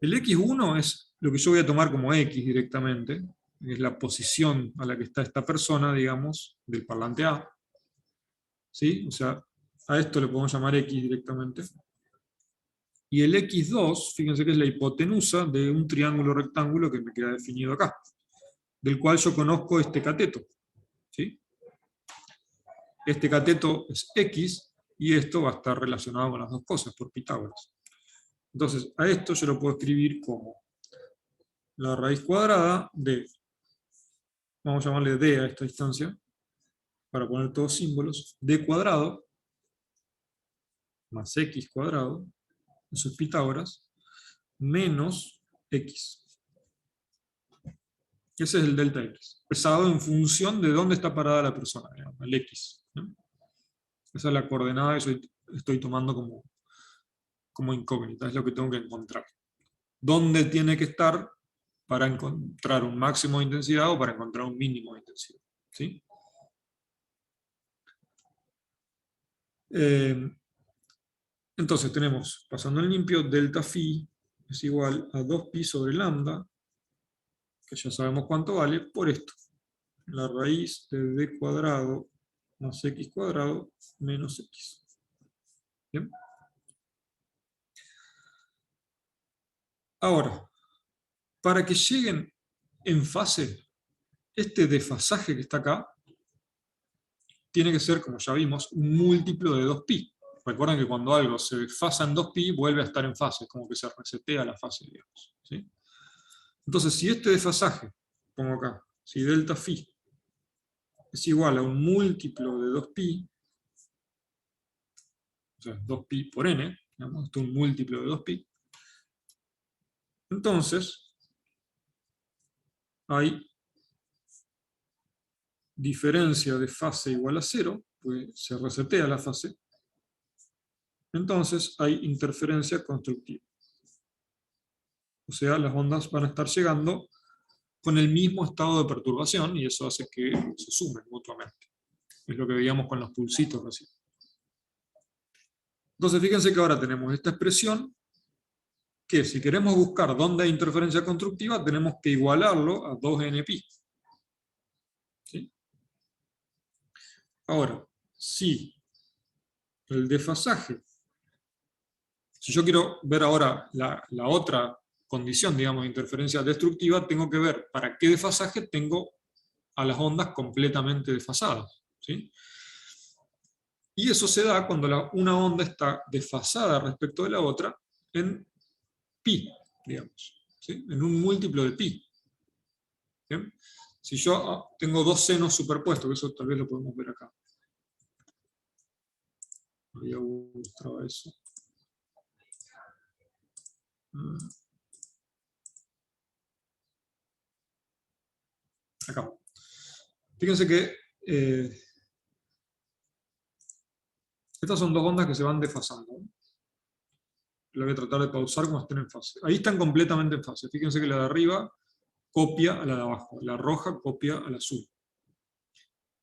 El x1 es lo que yo voy a tomar como x directamente, es la posición a la que está esta persona, digamos, del parlante A. ¿Sí? O sea, a esto le podemos llamar x directamente. Y el x2, fíjense que es la hipotenusa de un triángulo rectángulo que me queda definido acá, del cual yo conozco este cateto. ¿Sí? Este cateto es x, y esto va a estar relacionado con las dos cosas, por Pitágoras. Entonces, a esto yo lo puedo escribir como la raíz cuadrada de, vamos a llamarle d a esta distancia, para poner todos símbolos, d cuadrado más x cuadrado, eso es Pitágoras, menos x. Ese es el delta x, expresado en función de dónde está parada la persona, digamos, el x, ¿no? Esa es la coordenada que yo estoy tomando como incógnita, es lo que tengo que encontrar. ¿Dónde tiene que estar para encontrar un máximo de intensidad o para encontrar un mínimo de intensidad? ¿Sí? Entonces tenemos, pasando en limpio, delta phi es igual a 2pi sobre lambda, que ya sabemos cuánto vale, por esto. La raíz de d cuadrado más x cuadrado menos x. ¿Bien? Ahora, para que lleguen en fase, este desfasaje que está acá tiene que ser, como ya vimos, un múltiplo de 2pi. Recuerden que cuando algo se desfasa en 2pi, vuelve a estar en fase, como que se resetea la fase, digamos. ¿Sí? Entonces, si este desfasaje, pongo acá, si delta phi es igual a un múltiplo de 2pi, o sea, 2pi por n, digamos, esto es un múltiplo de 2pi, entonces hay diferencia de fase igual a 0, pues se resetea la fase, entonces hay interferencia constructiva. O sea, las ondas van a estar llegando con el mismo estado de perturbación, y eso hace que se sumen mutuamente. Es lo que veíamos con los pulsitos recién. Entonces fíjense que ahora tenemos esta expresión, que si queremos buscar dónde hay interferencia constructiva, tenemos que igualarlo a 2nπ. ¿Sí? Ahora, si el desfasaje, si yo quiero ver ahora la otra condición, digamos, de interferencia destructiva, tengo que ver para qué desfasaje tengo a las ondas completamente desfasadas. ¿Sí? Y eso se da cuando una onda está desfasada respecto de la otra en pi, digamos, ¿sí? En un múltiplo de pi. ¿Bien? Si yo tengo dos senos superpuestos, que eso tal vez lo podemos ver acá. Había mostrado eso. Acá. Fíjense que estas son dos ondas que se van desfasando. La voy a tratar de pausar cuando estén en fase. Ahí están completamente en fase. Fíjense que la de arriba copia a la de abajo. La roja copia a la azul.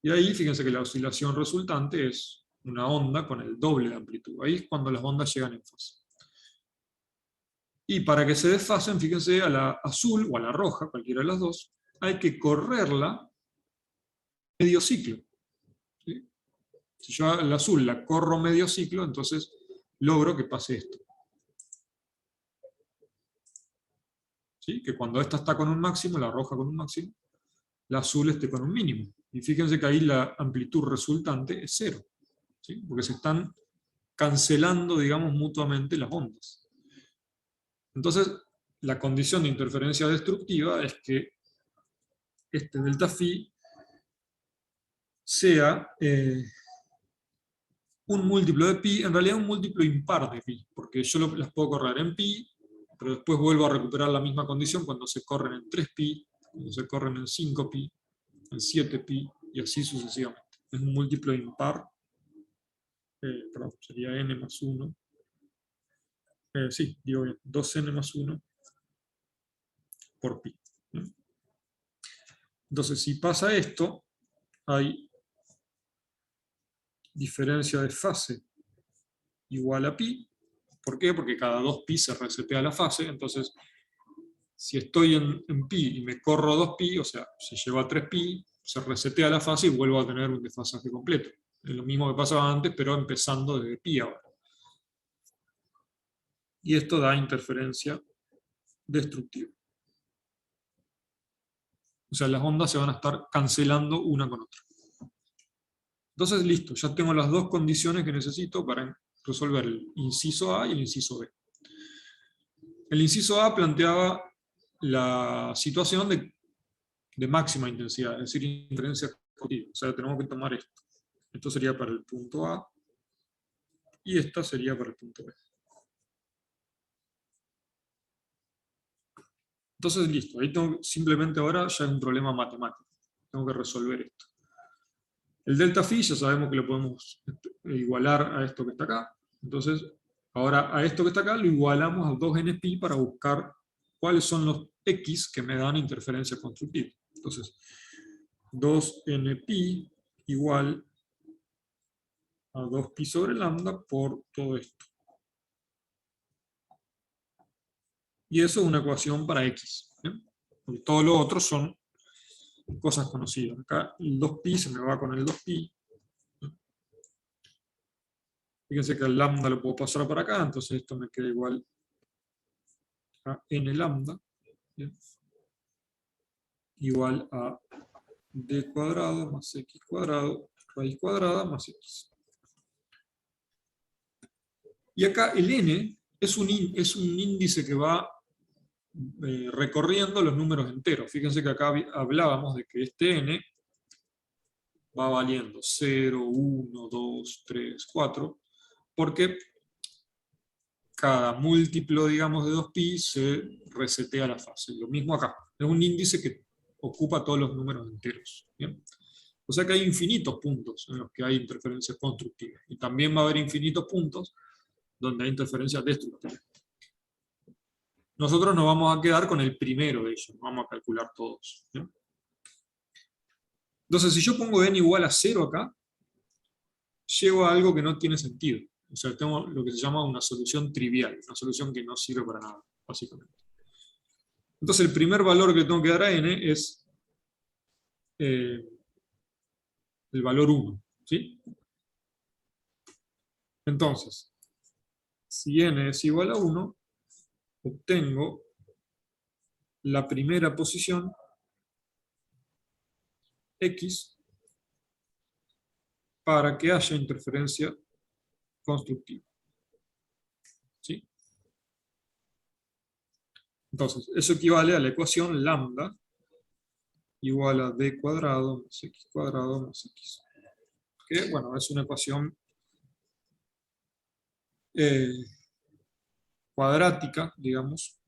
Y ahí fíjense que la oscilación resultante es una onda con el doble de amplitud. Ahí es cuando las ondas llegan en fase. Y para que se desfasen, fíjense, a la azul o a la roja, cualquiera de las dos, hay que correrla medio ciclo. ¿Sí? Si yo a la azul la corro medio ciclo, entonces logro que pase esto. ¿Sí? Que cuando esta está con un máximo, la roja con un máximo, la azul esté con un mínimo. Y fíjense que ahí la amplitud resultante es 0. ¿Sí? Porque se están cancelando, digamos, mutuamente las ondas. Entonces, la condición de interferencia destructiva es que este delta phi sea un múltiplo de pi, en realidad un múltiplo impar de pi, porque yo las puedo correr en pi, pero después vuelvo a recuperar la misma condición cuando se corren en 3pi, cuando se corren en 5pi, en 7pi, y así sucesivamente. Es un múltiplo impar, perdón, sería n más 1, Sí, digo bien, 2n más 1 por pi. ¿Bien? Entonces, si pasa esto, hay diferencia de fase igual a pi. ¿Por qué? Porque cada 2 pi se resetea la fase. Entonces, si estoy en pi y me corro 2 pi, o sea, se lleva 3 pi, se resetea la fase y vuelvo a tener un desfasaje completo. Es lo mismo que pasaba antes, pero empezando desde pi ahora. Y esto da interferencia destructiva. O sea, las ondas se van a estar cancelando una con otra. Entonces, listo, ya tengo las dos condiciones que necesito para resolver el inciso A y el inciso B. El inciso A planteaba la situación de máxima intensidad, es decir, interferencia continua. O sea, tenemos que tomar esto. Esto sería para el punto A y esta sería para el punto B. Entonces, listo, ahí tengo, simplemente ahora ya es un problema matemático. Tengo que resolver esto. El delta phi ya sabemos que lo podemos igualar a esto que está acá. Entonces, ahora a esto que está acá lo igualamos a 2npi para buscar cuáles son los x que me dan interferencia constructiva. Entonces, 2npi igual a 2pi sobre lambda por todo esto. Y eso es una ecuación para x. ¿Bien? Porque todo lo otro son cosas conocidas. Acá el 2pi se me va con el 2pi. Fíjense que el lambda lo puedo pasar para acá, entonces esto me queda igual a n lambda, ¿bien? Igual a d cuadrado más x cuadrado, raíz cuadrada más x. Y acá el n es un índice que va recorriendo los números enteros. Fíjense que acá hablábamos de que este n va valiendo 0, 1, 2, 3, 4, porque cada múltiplo, digamos, de 2pi se resetea la fase. Lo mismo acá. Es un índice que ocupa todos los números enteros. ¿Bien? O sea que hay infinitos puntos en los que hay interferencias constructivas. Y también va a haber infinitos puntos donde hay interferencias destructivas. Nosotros nos vamos a quedar con el primero de ellos. Vamos a calcular todos. ¿Bien? Entonces, si yo pongo n igual a 0 acá, llego a algo que no tiene sentido. O sea, tengo lo que se llama una solución trivial, una solución que no sirve para nada, básicamente. Entonces el primer valor que tengo que dar a n es el valor 1. ¿Sí? Entonces, si n es igual a 1, obtengo la primera posición x para que haya interferencia constructiva. ¿Sí? Entonces, eso equivale a la ecuación lambda igual a d cuadrado más x cuadrado más x. Que, bueno, es una ecuación cuadrática, digamos,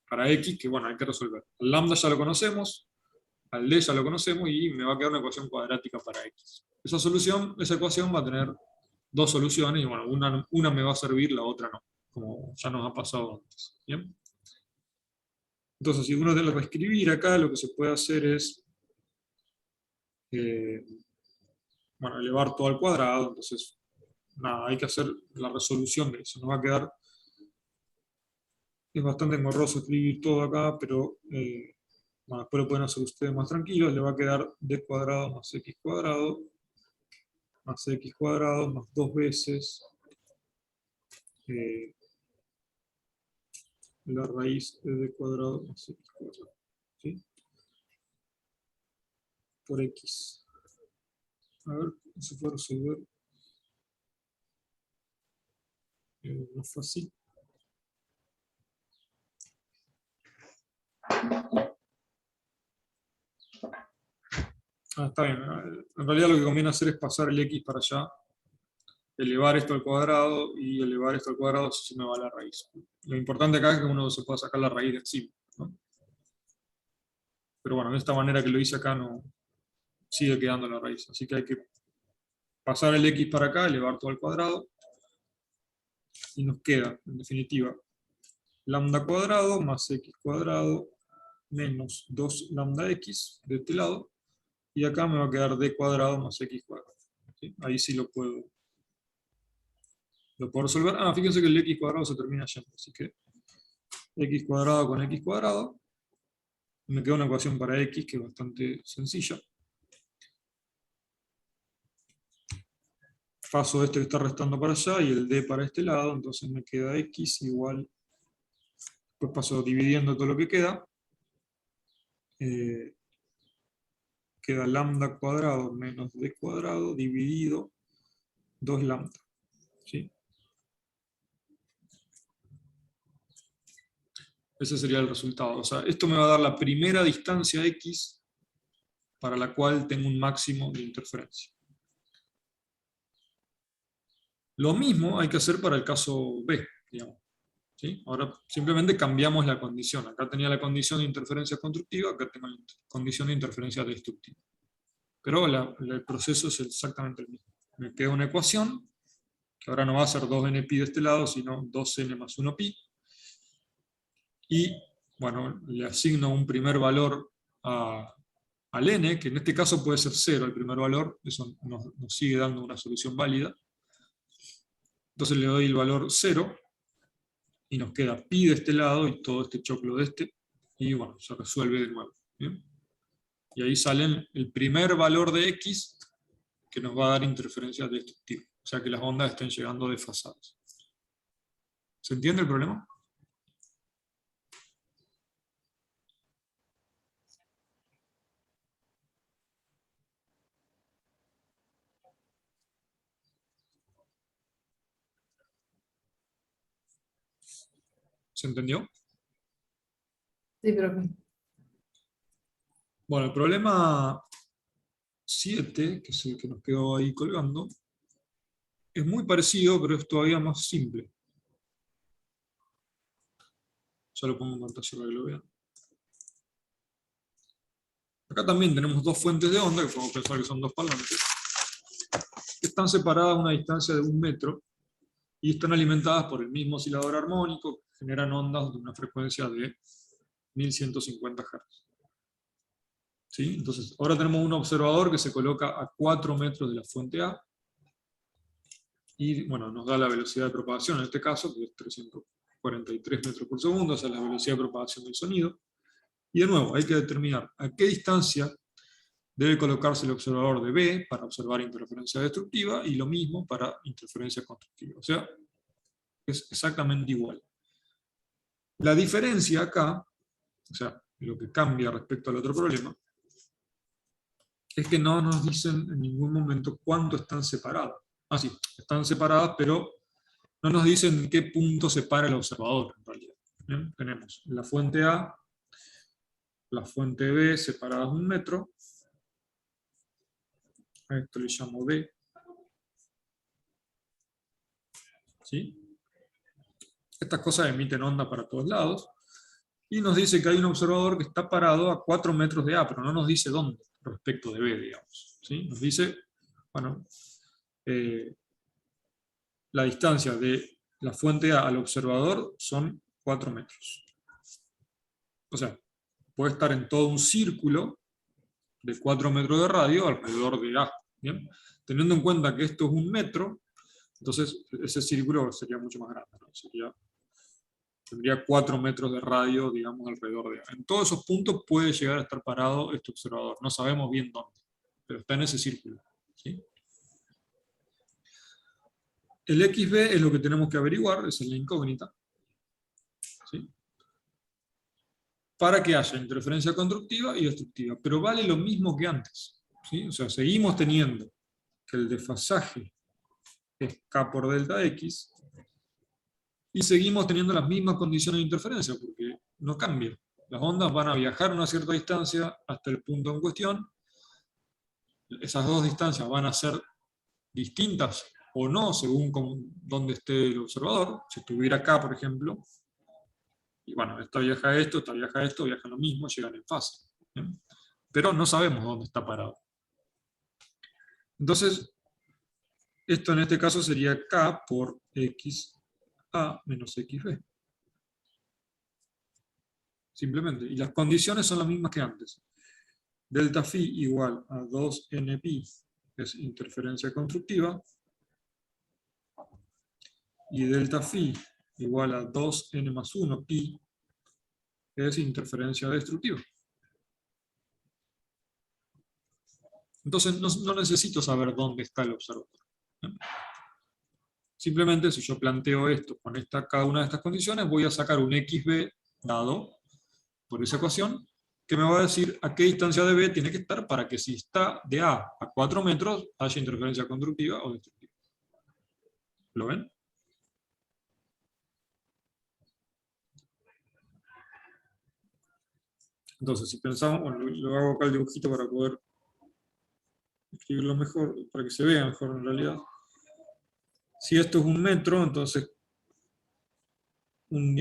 para x, que, bueno, hay que resolver. Al lambda ya lo conocemos, al d ya lo conocemos, y me va a quedar una ecuación cuadrática para x. Esa ecuación va a tener dos soluciones, y bueno, una me va a servir, la otra no, como ya nos ha pasado antes. ¿Bien? Entonces, si uno tiene que escribir acá, lo que se puede hacer es bueno, elevar todo al cuadrado. Entonces, nada, hay que hacer la resolución de eso. Nos va a quedar, es bastante engorroso escribir todo acá, pero bueno, después lo pueden hacer ustedes más tranquilos. Le va a quedar d cuadrado más x cuadrado más 2 veces la raíz de d cuadrado más x cuadrado. ¿Sí? Por x. A ver, ¿cómo se puede resolver? No es fácil. Está bien. En realidad lo que conviene hacer es pasar el x para allá, elevar esto al cuadrado y elevar esto al cuadrado, así se me va la raíz. Lo importante acá es que uno se pueda sacar la raíz de encima, ¿no? Pero bueno, de esta manera que lo hice acá no sigue quedando la raíz. Así que hay que pasar el x para acá, elevar todo al cuadrado. Y nos queda, en definitiva, lambda cuadrado más x cuadrado menos 2 lambda x de este lado, y acá me va a quedar d cuadrado más x cuadrado. ¿Sí? Ahí sí lo puedo resolver. Fíjense que el x cuadrado se termina yendo, así que x cuadrado con x cuadrado, me queda una ecuación para x que es bastante sencilla. Paso este que está restando para allá y el d para este lado, entonces me queda x igual, pues paso dividiendo todo lo que queda, queda lambda cuadrado menos d cuadrado dividido 2 lambda. ¿Sí? Ese sería el resultado. O sea, esto me va a dar la primera distancia x para la cual tengo un máximo de interferencia. Lo mismo hay que hacer para el caso B, digamos. ¿Sí? Ahora simplemente cambiamos la condición. Acá tenía la condición de interferencia constructiva, acá tengo la condición de interferencia destructiva. Pero el proceso es exactamente el mismo. Me queda una ecuación, que ahora no va a ser 2nπ de este lado, sino 2n más 1π. Y, bueno, le asigno un primer valor al n, que en este caso puede ser 0 el primer valor, eso nos sigue dando una solución válida. Entonces le doy el valor 0, y nos queda pi de este lado, y todo este choclo de este, y bueno, se resuelve de nuevo. ¿Bien? Y ahí salen el primer valor de x, que nos va a dar interferencia destructiva. O sea que las ondas estén llegando desfasadas. ¿Se entiende el problema? ¿Se entendió? Sí, profe. Bueno, el problema 7, que es el que nos quedó ahí colgando, es muy parecido, pero es todavía más simple. Ya lo pongo en pantalla para que lo vean. Acá también tenemos dos fuentes de onda, que podemos pensar que son dos parlantes, que están separadas a una distancia de 1 metro, y están alimentadas por el mismo oscilador armónico, que generan ondas de una frecuencia de 1150 Hz. ¿Sí? Entonces, ahora tenemos un observador que se coloca a 4 metros de la fuente A, y bueno, nos da la velocidad de propagación en este caso, que es 343 metros por segundo, esa es la velocidad de propagación del sonido. Y de nuevo, hay que determinar a qué distancia debe colocarse el observador de B para observar interferencia destructiva, y lo mismo para interferencia constructiva. O sea, es exactamente igual. La diferencia acá, o sea, lo que cambia respecto al otro problema, es que no nos dicen en ningún momento cuánto están separadas. Sí, están separadas, pero no nos dicen en qué punto separa el observador, en realidad. ¿Bien? Tenemos la fuente A, la fuente B separadas 1 metro, a esto le llamo D. ¿Sí? Estas cosas emiten onda para todos lados, y nos dice que hay un observador que está parado a 4 metros de A, pero no nos dice dónde, respecto de B, digamos. ¿Sí? Nos dice, bueno, la distancia de la fuente A al observador son 4 metros. O sea, puede estar en todo un círculo de 4 metros de radio alrededor de A. ¿Bien? Teniendo en cuenta que esto es 1 metro, entonces ese círculo sería mucho más grande, ¿no? Tendría 4 metros de radio, digamos, alrededor de A. En todos esos puntos puede llegar a estar parado este observador. No sabemos bien dónde, pero está en ese círculo. ¿Sí? El XB es lo que tenemos que averiguar, esa es la incógnita. ¿Sí? Para que haya interferencia constructiva y destructiva. Pero vale lo mismo que antes. ¿Sí? O sea, seguimos teniendo que el desfasaje es K por delta X, y seguimos teniendo las mismas condiciones de interferencia, porque no cambia. Las ondas van a viajar una cierta distancia hasta el punto en cuestión. Esas dos distancias van a ser distintas o no, según dónde esté el observador. Si estuviera acá, por ejemplo, y bueno, esta viaja esto, viajan lo mismo, llegan en fase. ¿Bien? Pero no sabemos dónde está parado. Entonces, esto en este caso sería K por X A menos XB. Simplemente. Y las condiciones son las mismas que antes. Delta phi igual a 2n pi, que es interferencia constructiva. Y delta phi igual a 2n más 1 pi, que es interferencia destructiva. Entonces no necesito saber dónde está el observador. Simplemente si yo planteo esto con cada una de estas condiciones, voy a sacar un XB dado por esa ecuación, que me va a decir a qué distancia de B tiene que estar para que si está de A a 4 metros, haya interferencia constructiva o destructiva. ¿Lo ven? Entonces, si pensamos, bueno, lo hago acá el dibujito para poder escribirlo mejor, para que se vea mejor en realidad. Si esto es 1 metro, entonces un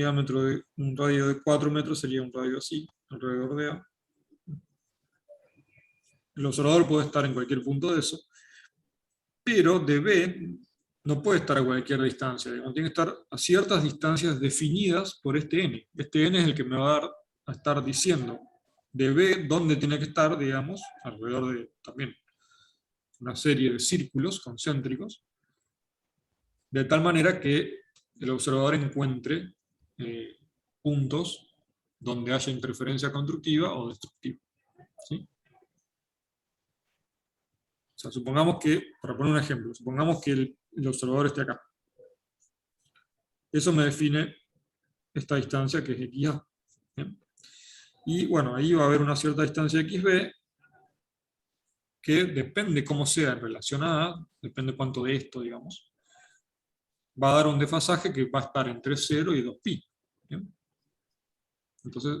radio de 4 metros sería un radio así, alrededor de A. El observador puede estar en cualquier punto de eso, pero de B no puede estar a cualquier distancia, digamos, tiene que estar a ciertas distancias definidas por este n. Este n es el que me va a estar diciendo de B dónde tiene que estar, digamos, alrededor de también una serie de círculos concéntricos, de tal manera que el observador encuentre puntos donde haya interferencia constructiva o destructiva. ¿Sí? O sea, supongamos que, para poner un ejemplo, supongamos que el observador esté acá. Eso me define esta distancia que es XA. ¿Bien? Y bueno, ahí va a haber una cierta distancia XB que depende cómo sea en relación a A, depende cuánto de esto, digamos, va a dar un desfasaje que va a estar entre 0 y 2pi. ¿Bien? Entonces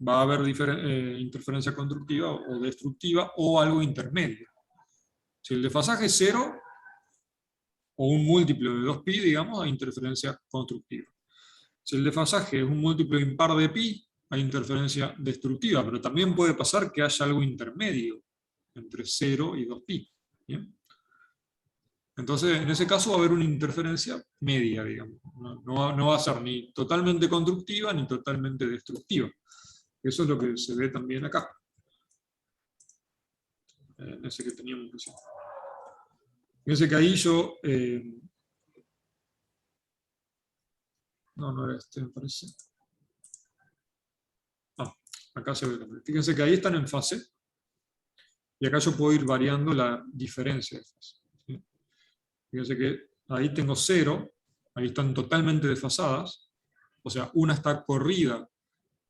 va a haber interferencia constructiva o destructiva o algo intermedio. Si el desfasaje es 0, o un múltiplo de 2pi, digamos, hay interferencia constructiva. Si el desfasaje es un múltiplo impar de pi, hay interferencia destructiva, pero también puede pasar que haya algo intermedio entre 0 y 2pi. ¿Bien? Entonces, en ese caso va a haber una interferencia media, digamos. No va a ser ni totalmente constructiva ni totalmente destructiva. Eso es lo que se ve también acá. En ese que teníamos recién. Fíjense que ahí yo... no era este, me parece. Acá se ve también. Fíjense que ahí están en fase. Y acá yo puedo ir variando la diferencia de fase. ¿Sí? Fíjense que ahí tengo 0, ahí están totalmente desfasadas, o sea, una está corrida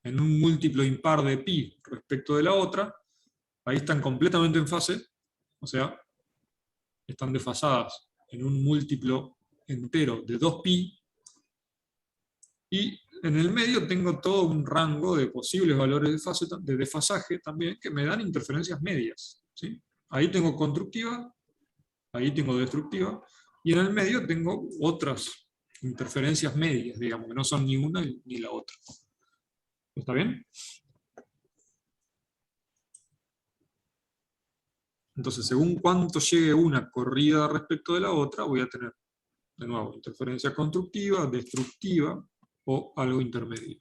en un múltiplo impar de pi respecto de la otra, ahí están completamente en fase, o sea, están desfasadas en un múltiplo entero de 2pi, y en el medio tengo todo un rango de posibles valores de desfasaje también, que me dan interferencias medias. ¿Sí? Ahí tengo constructiva, ahí tengo destructiva, y en el medio tengo otras interferencias medias, digamos, que no son ni una ni la otra. ¿Está bien? Entonces, según cuánto llegue una corrida respecto de la otra, voy a tener, de nuevo, interferencia constructiva, destructiva, o algo intermedio.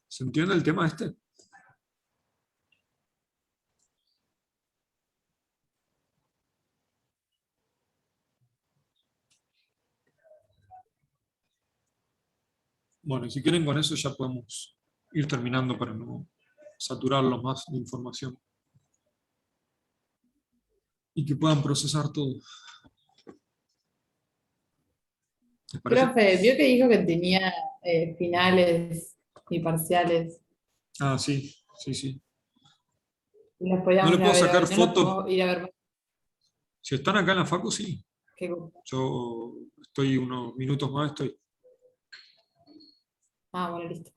¿Se entiende el tema este? Bueno, y si quieren con eso ya podemos ir terminando para no saturarlos más de información. Y que puedan procesar todo. ¿Les parece? Profe, vio que dijo que tenía finales y parciales. Ah, sí, sí, sí. Y los No podíamos le ir a puedo ver sacar hoy. No los fotos. podemos ir a ver más. Si están acá en la facu, sí. ¿Qué cosa? Yo estoy unos minutos más, estoy. Ah, bueno, listo.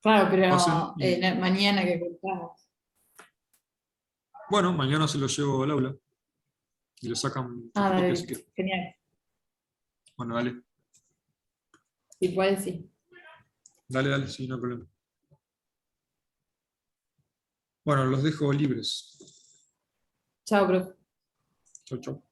Claro, pero Pasen y- mañana que cortamos. Bueno, mañana se los llevo al aula. Y le sacan Ah, dale, fotocopia si listo. quieren. Genial. Bueno, dale. Si puedes, sí. Dale, sí, no hay problema. Bueno, los dejo libres. Chao, profe. Chau, chau.